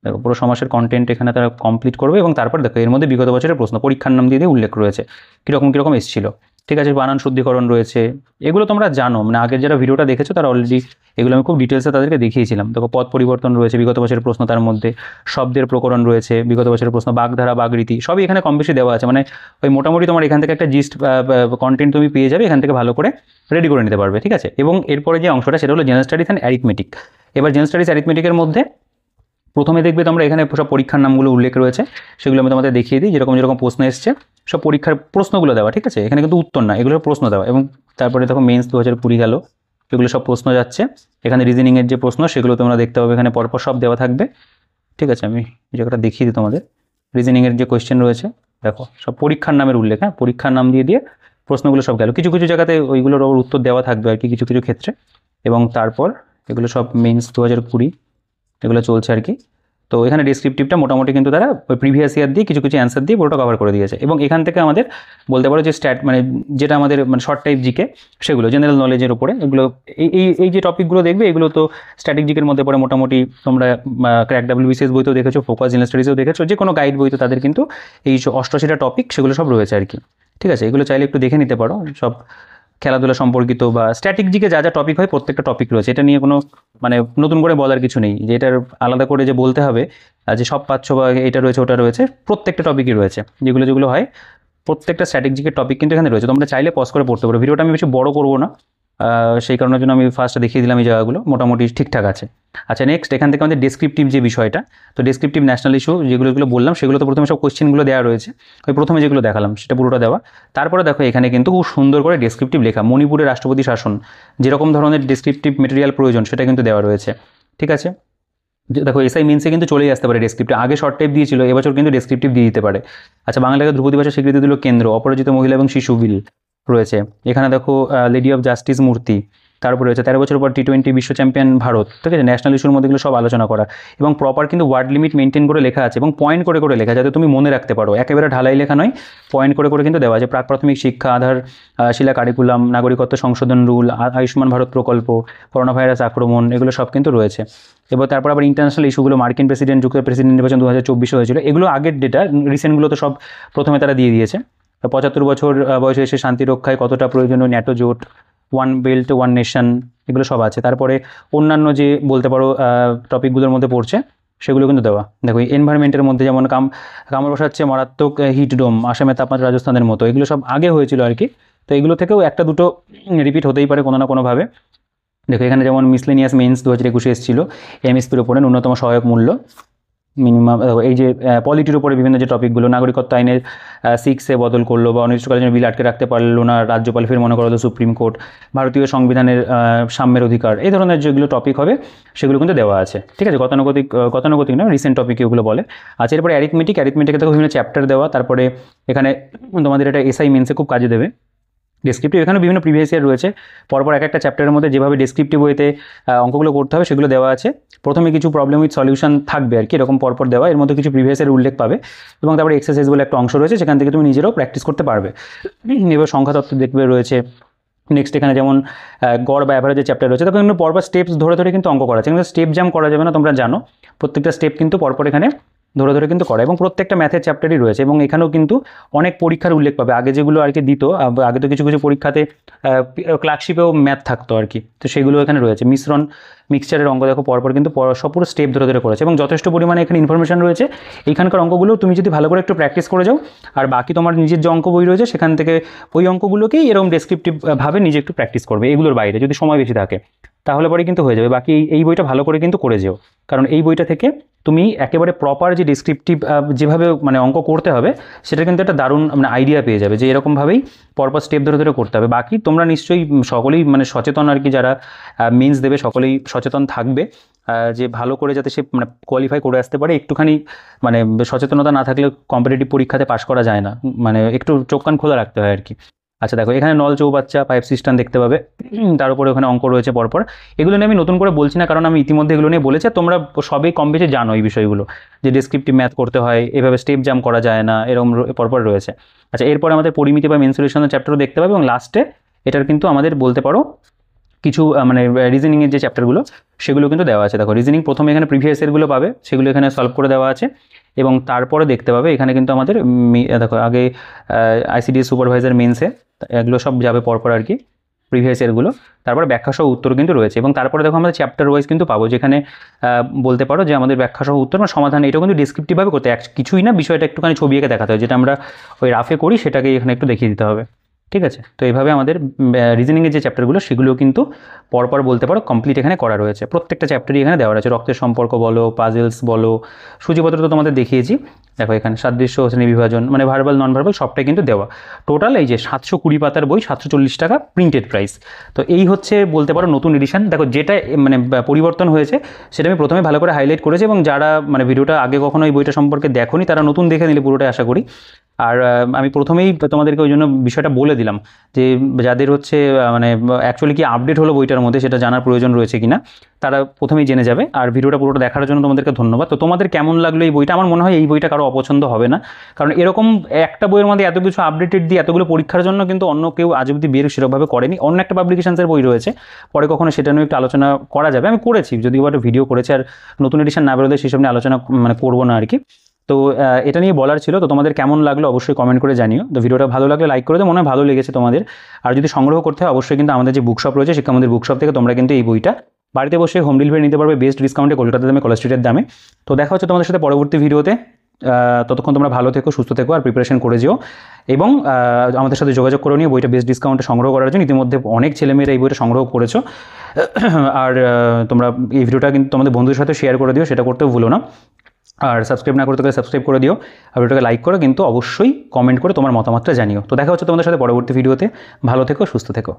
দেখো পুরো সমাসের কন্টেন্ট এখানে তারা কমপ্লিট করবে, এবং তারপর দেখো এর মধ্যে বিগত বছরের প্রশ্ন পরীক্ষার নাম দিয়ে উল্লেখ রয়েছে কীরকম এসেছিলো। ঠিক আছে, বানান শুদ্ধিকরণ রয়েছে, এগুলো তোমরা জানো, মানে আগের যারা ভিডিওটা দেখেছো তারা অলরেডি এগুলো আমি খুব ডিটেলসে তাদেরকে দেখিয়েছিলাম। দেখো পদ পরিবর্তন রয়েছে, বিগত বছরের প্রশ্ন, তার মধ্যে শব্দের প্রকরণ রয়েছে, বিগত বছরের প্রশ্ন, বাগধারা, বাগরীতি, সবই এখানে কম বেশি দেওয়া আছে। মানে ওই মোটামুটি তোমার এখান থেকে একটা জিস্ট কন্টেন্ট তুমি পেয়ে যাবে, এখান থেকে ভালো করে রেডি করে নিতে পারবে। ঠিক আছে, এবং এরপরে যে অংশটা সেটা হলো জেনারেল স্টাডিজ অ্যান্ড অ্যারিথমেটিক। এবার জেনারেল স্টাডিজ অ্যারিথমেটিকের মধ্যে প্রথমে দেখবে তোমরা এখানে সব পরীক্ষার নামগুলো উল্লেখ রয়েছে, সেগুলো আমি তোমাদের দেখিয়ে দিই। যেরকম যেরকম প্রশ্ন এসছে সব পরীক্ষার প্রশ্নগুলো দেওয়া, ঠিক আছে, এখানে কিন্তু উত্তর না, এগুলো প্রশ্ন দেওয়া। এবং তারপরে দেখো মেন্স 2020 গেল, এগুলো সব প্রশ্ন যাচ্ছে। এখানে রিজনিংয়ের যে প্রশ্ন সেগুলো তোমরা দেখতে পাবে, এখানে পরপর সব দেওয়া থাকবে। ঠিক আছে, আমি এই জায়গাটা দেখিয়ে দিই তোমাদের। রিজনিংয়ের যে কোয়েশ্চেন রয়েছে দেখো সব পরীক্ষার নামের উল্লেখ, হ্যাঁ, পরীক্ষার নাম দিয়ে দিয়ে প্রশ্নগুলো সব গেল। কিছু কিছু জায়গাতে ওইগুলোর উত্তর দেওয়া থাকবে আর কি, কিছু কিছু ক্ষেত্রে। এবং তারপর এগুলো সব মেন্স 2020 এগুলো চলছে আর কি। তো এখানে ডেসক্রিপটিভটা মোটামুটি কিন্তু তারা ওই প্রিভিয়াস ইয়ার দিয়ে কিছু কিছু অ্যান্সার দিয়ে পুরোটা কভার করে দিয়েছে। এবং এখান থেকে আমাদের বলতে পারো যে মানে যেটা আমাদের মানে শর্ট টাইপ জিকে, সেগুলো জেনারেল নলেজের উপরে, এগুলো এই যে টপিকগুলো দেখবে এগুলো তো স্ট্যাটিক জিকের মধ্যে পড়ে। মোটামুটি তোমরা ক্র্যাক WBCS বইতেও দেখেছো, ফোকাস জেনারেল স্টাডিজেও দেখেছো, যে কোনো গাইড বইতে তাদের কিন্তু এই 88টা টপিক সেগুলো সব রয়েছে আর কি। ঠিক আছে, এগুলো চাইলে একটু দেখে নিতে পারো। সব খেলাধুলা সম্পর্কিত বা স্ট্যাটিক জিকে যা যা টপিক হয় প্রত্যেকটা টপিক রয়েছে, এটা নিয়ে কোনো মানে নতুন করে বলার কিছু নেই যে এটার আলাদা করে যে বলতে হবে যে সব পাচ্ছ বা এটা রয়েছে ওটা রয়েছে, প্রত্যেকটা টপিকই রয়েছে। যেগুলো যেগুলো হয় প্রত্যেকটা স্ট্যাটিক জিকের টপিক কিন্তু এখানে রয়েছে, তোমরা চাইলে পজ করে পড়তে পারো। ভিডিওটা আমি বেশি বড় করবো না, সেই কারণের জন্য আমি ফার্স্টে দেখিয়ে দিলাম এই জায়গাগুলো মোটামুটি ঠিকঠাক আছে। আচ্ছা, নেক্সট এখান থেকে আমাদের ডেসক্রিপটিভ যে বিষয়টা, তো ডেসক্রিপটিভ ন্যাশনাল ইস্যু যেগুলো বললাম সেগুলো তো প্রথমে সব কোশ্চেনগুলো দেওয়া রয়েছে, ওই প্রথমে যেগুলো দেখালাম সেটা পুরোটা দেওয়া। তারপরে দেখো এখানে কিন্তু খুব সুন্দর করে ডেসক্রিপটিভ লেখা, মণিপুরের রাষ্ট্রপতি শাসন, যেরকম ধরনের ডেসক্রিপটিভ মেটেরিয়াল প্রয়োজন সেটা কিন্তু দেওয়া রয়েছে। ঠিক আছে, দেখো এসআই মেন্সে কিন্তু চলেই আসতে পারে ডেসক্রিপটিভ, আগে শর্ট টাইপ দিয়েছিল, এবছর কিন্তু ডেসক্রিপটিভ দিয়ে দিতে পারে। আচ্ছা, বাংলাকে ধ্রুপদী ভাষা স্বীকৃতি দিল কেন্দ্র, অপরাজিত মহিলা এবং শিশু বিল রয়েছে এখানে। দেখো লেডি অফ জাস্টিস মূর্তি, তারপরে রয়েছে 13 বছর পর T20 বিশ্ব চ্যাম্পিয়ন ভারত। ঠিক আছে, ন্যাশনাল ইস্যুর মধ্যে এগুলো সব আলোচনা করা এবং প্রপার কিন্তু ওয়ার্ড লিমিট মেনটেন করে লেখা আছে এবং পয়েন্ট করে করে লেখা, যাতে তুমি মনে রাখতে পারো, একেবারে ঢালাই লেখা নয়, পয়েন্ট করে করে কিন্তু দেওয়া আছে। প্রাক প্রাথমিক শিক্ষা, আধার শিলা কারিকুলাম, নাগরিকত্ব সংশোধন রুল, আয়ুষ্মান ভারত প্রকল্প, করোনা ভাইরাস আক্রমণ, এগুলো সব কিন্তু রয়েছে। এবার তারপর আবার ইন্টারন্যাশনাল ইস্যুগুলো, মার্কিন প্রেসিডেন্ট, যুক্তরাষ্ট্রের প্রেসিডেন্ট নির্বাচন 2024 হয়েছিল, এগুলো আগের ডেটা, রিসেন্টগুলো তো সব প্রথমে তারা দিয়ে দিয়েছে। 75 বছর বয়সে এসে শান্তি রক্ষায় কতটা প্রয়োজনীয় ন্যাটো জোট, ওয়ান বেল্ট ওয়ান নেশন, এগুলো সব আছে। তারপরে অন্যান্য যে বলতে পারো টপিকগুলোর মধ্যে পড়ছে সেগুলো কিন্তু দেওয়া। দেখো এনভায়রনমেন্টের মধ্যে যেমন কামড় বসাচ্ছে মারাত্মক হিটডোম, আসামের তাপমাত্রা রাজস্থানের মতো, এগুলো সব আগে হয়েছিল আর কি। তো এগুলো থেকেও একটা দুটো রিপিট হতেই পারে কোনো না কোনোভাবে। দেখো এখানে যেমন মিসলেনিয়াস মেন্স 2021 এসেছিল, এমএসপির ওপরে ন্যূনতম সহায়ক মূল্য মিনিমাম, এই যে পলিটির উপরে বিভিন্ন যে টপিকগুলো, নাগরিকত্ব আইনের 6 বদল করলো বা অনির্দিষ্টকালের জন্য বিল আটকে রাখতে পারলো না রাজ্যপাল, ফের মনে করলো সুপ্রিম কোর্ট, ভারতীয় সংবিধানের সাম্যের অধিকার, এই ধরনের যেগুলো টপিক হবে সেগুলো কিন্তু দেওয়া আছে। ঠিক আছে, গতানুগতিক না, রিসেন্ট টপিক এগুলো বলে। আচ্ছা, এরপরে অ্যারিথমেটিকে দেখো বিভিন্ন চ্যাপ্টার দেওয়া। তারপরে এখানে তোমাদের এটা এসআই মেন্সে খুব কাজে দেবে। ডেসক্রিপটিভ এখানে বিভিন্ন প্রিভিয়াস ইয়ার রয়েছে, পরপর এক একটা চ্যাপ্টারের মধ্যে যেভাবে ডেসক্রিপটিভ ওয়েতে অঙ্কগুলো করতে হবে সেগুলো দেওয়া আছে। প্রথমে কিছু প্রবলেম উইথ সলিউশন থাকবে আর কি, এরকম পরপর দেওয়া, এর মধ্যে কিছু প্রিভিয়াস ইয়ার উল্লেখ পাবে। এবং তারপরে এক্সারসাইজ বলে একটা অংশ রয়েছে, সেখান থেকে তুমি নিজেরাও প্র্যাকটিস করতে পারবে। এবার সংখ্যাতত্ত্ব দেখবে রয়েছে। নেক্সট এখানে যেমন গড় বা অ্যাভারেজের চ্যাপ্টার রয়েছে, তখন কিন্তু পরপর স্টেপস ধরে ধরে কিন্তু অঙ্ক করা আছে, কিন্তু স্টেপ জাম্প করা যাবে না, তোমরা জানো। প্রত্যেকটা স্টেপ কিন্তু পরপর এখানে ধরে ধরে কিন্তু করা, এবং প্রত্যেকটা ম্যাথের চ্যাপ্টারই রয়েছে। এবং এখানেও কিন্তু অনেক পরীক্ষার উল্লেখ পাবে, আগে যেগুলো আর কি দিত, আগে তো কিছু কিছু পরীক্ষাতে ক্লার্কশিপেও ম্যাথ থাকতো আর কি, তো সেগুলো এখানে রয়েছে। মিক্সচারের অঙ্ক দেখো পরপর কিন্তু সব পুরো স্টেপ ধরে ধরে করেছে এবং যথেষ্ট পরিমাণে এখানে ইনফরমেশন রয়েছে। এইখানকার অঙ্কগুলো তুমি যদি ভালো করে একটু প্র্যাকটিস করে যাও, আর বাকি তোমার নিজের যে অঙ্ক বই রয়েছে সেখান থেকে ওই অঙ্কগুলোকেই এরকম ডেসক্রিপটিভভাবে নিজে একটু প্র্যাকটিস করবে, এগুলোর বাইরে যদি সময় বেশি থাকে, তাহলে পরে কিন্তু হয়ে যাবে। বাকি এই বইটা ভালো করে কিন্তু করে যেও, কারণ এই বইটা থেকে তুমি একেবারে প্রপার যে ডেসক্রিপটিভ যেভাবে মানে অঙ্ক করতে হবে সেটা কিন্তু একটা দারুণ মানে আইডিয়া পেয়ে যাবে, যে এরকমভাবেই পরপর স্টেপ ধরে ধরে করতে হবে। বাকি তোমরা নিশ্চয়ই সকলেই মানে সচেতন আর কি, যারা মেন্স দেবে সকলেই সচেতন থাকবে যে ভালো করে যাতে সে মানে কোয়ালিফাই করে আসতে পারে। একটুখানি মানে সচেতনতা না থাকলে কম্পিটিটিভ পরীক্ষাতে পাশ করা যায় না, মানে একটু চোখ কান খোলা রাখতে হয় আর কি। আচ্ছা দেখো এখানে নল চৌবাচ্চা, পাইপ সিস্টেম দেখতে পাবে, তার উপরে ওখানে অঙ্ক রয়েছে পরপর। এগুলো নিয়ে আমি নতুন করে বলছি না, কারণ আমি ইতিমধ্যে এগুলো নিয়ে বলেছি, তোমরা সবই কম বেশি জানো এই বিষয়গুলো, যে ডেসক্রিপটিভ ম্যাথ করতে হয়, এভাবে স্টেপ জাম্প করা যায় না, এরকম পরপর রয়েছে। আচ্ছা, এরপরে আমাদের পরিমিতি বা মেনসুরেশনের চ্যাপ্টারও দেখতে পাবে, এবং লাস্টে এটার কিন্তু আমাদের বলতে পারো কিছু মানে রিজনিংয়ের যে চ্যাপ্টারগুলো সেগুলো কিন্তু দেওয়া আছে। দেখো রিজনিং প্রথমে এখানে প্রিভিয়াস ইয়ারগুলো পাবে, সেগুলো এখানে সলভ করে দেওয়া আছে। এবং তারপরে দেখতে পাবে এখানে কিন্তু আমাদের দেখো আগে আইসিডিএস সুপারভাইজার মেন্সে এগুলো সব যাবে পরপর আর কি, প্রিভিয়াস ইয়ারগুলো, তারপরে ব্যাখ্যাসহ উত্তর কিন্তু রয়েছে। এবং তারপরে দেখো আমরা চ্যাপ্টার ওয়াইজ কিন্তু পাবো, যেখানে বলতে পারো যে আমাদের ব্যাখ্যাসহ উত্তর বা সমাধান এটাও কিন্তু ডিসক্রিপটিভভাবে করতে কিছুই না, বিষয়টা একটুখানি ছবি এঁকে দেখাতে হয়, যেটা আমরা ওই রাফে করি সেটাকে এখানে একটু দেখিয়ে দিতে হবে। ঠিক আছে, তো এইভাবে আমাদের রিজনিংয়ের যে চ্যাপ্টারগুলো সেগুলো কিন্তু পরপর বলতে পারো কমপ্লিট এখানে করা রয়েছে, প্রত্যেকটা চ্যাপ্টারই এখানে দেওয়া রয়েছে। রক্তের সম্পর্ক বলো, পাজেলস বলো, সূচিপত্র তো তোমাদের দেখিয়েছি, দেখো এখানে সাদৃশ্য শ্রেণী বিভাজন মানে ভার্বাল নন ভার্বাল সবটাই কিন্তু দেওয়া। টোটাল এই যে 720 পাতার বই, 740 টাকা প্রিন্টেড প্রাইস। তো এই হচ্ছে বলতে পারো নতুন এডিশন। দেখো যেটা মানে পরিবর্তন হয়েছে সেটা আমি প্রথমে ভালো করে হাইলাইট করেছি, এবং যারা মানে ভিডিওটা আগে কখনো এই বইটা সম্পর্কে দেখোনি তারা নতুন দেখে নিলে পুরোটাই আশা করি। আর আমি প্রথমেই তোমাদেরকে ওই জন্য বিষয়টা বলে দিলাম যে যাদের হচ্ছে মানে অ্যাকচুয়ালি কি আপডেট হলো বইটার মধ্যে সেটা জানার প্রয়োজন রয়েছে কিনা, তারা প্রথমেই জেনে যাবে। আর ভিডিওটা পুরোটা দেখার জন্য তোমাদেরকে ধন্যবাদ। তো তোমাদের কেমন লাগলো এই বইটা? আমার মনে হয় এই বইটা কারো অপছন্দ হবে না, কারণ এরকম একটা বইয়ের মধ্যে এত কিছু আপডেটেড দিয়ে এতগুলো পরীক্ষার জন্য কিন্তু অন্য কেউ আজ অব্দি বের সেরকমভাবে করেনি। অন্য একটা পাবলিকেশনসের বই রয়েছে, পরে কখনো সেটা নিয়ে একটু আলোচনা করা যাবে, আমি করেছি যদিও একটা ভিডিও করেছি, আর নতুন এডিশন না বেরোলে সেসব নিয়ে আলোচনা মানে করবো না আর কি। তো এটা নিয়ে বলার ছিল। তো তোমাদের কেমন লাগলো অবশ্যই কমেন্ট করে জানিও। তো ভিডিওটা ভালো লাগলে লাইক করে দাও, মনে হয় ভালো লেগেছে তোমাদের। আর যদি সংগ্রহ করতে হয় অবশ্যই কিন্তু আমাদের যে বুকশপ রয়েছে শিক্ষামন্দির বুকশপ থেকে তোমরা কিন্তু এই বইটা বাড়িতে বসে হোম ডেলিভারি নিতে পারবে বেস্ট ডিসকাউন্টে, কলকাতা দামে, কলেজ স্ট্রিটের দামে। তো দেখা হচ্ছে তোমাদের সাথে পরবর্তী ভিডিওতে। ততক্ষণ তোমরা ভালো থেকো, সুস্থ থেকো, আর প্রিপারেশন করে যেও, এবং আমাদের সাথে যোগাযোগ করে নিও বইটা বেস্ট ডিসকাউন্টে সংগ্রহ করার জন্য। ইতিমধ্যে অনেক ছেলেমেয়েরা এই বইটা সংগ্রহ করেছো। আর তোমরা এই ভিডিওটা কিন্তু তোমাদের বন্ধুদের সাথে শেয়ার করে দিও, সেটা করতেও ভুলো না। আর সাবস্ক্রাইব না করতে গেলে সাবস্ক্রাইব করে দিও, আর ভিডিওটাকে লাইক করো, কিন্তু অবশ্যই কমেন্ট করে তোমার মতামতটা জানিও। তো দেখা হচ্ছে তোমাদের সাথে পরবর্তী ভিডিওতে। ভালো থেকো, সুস্থ থেকো।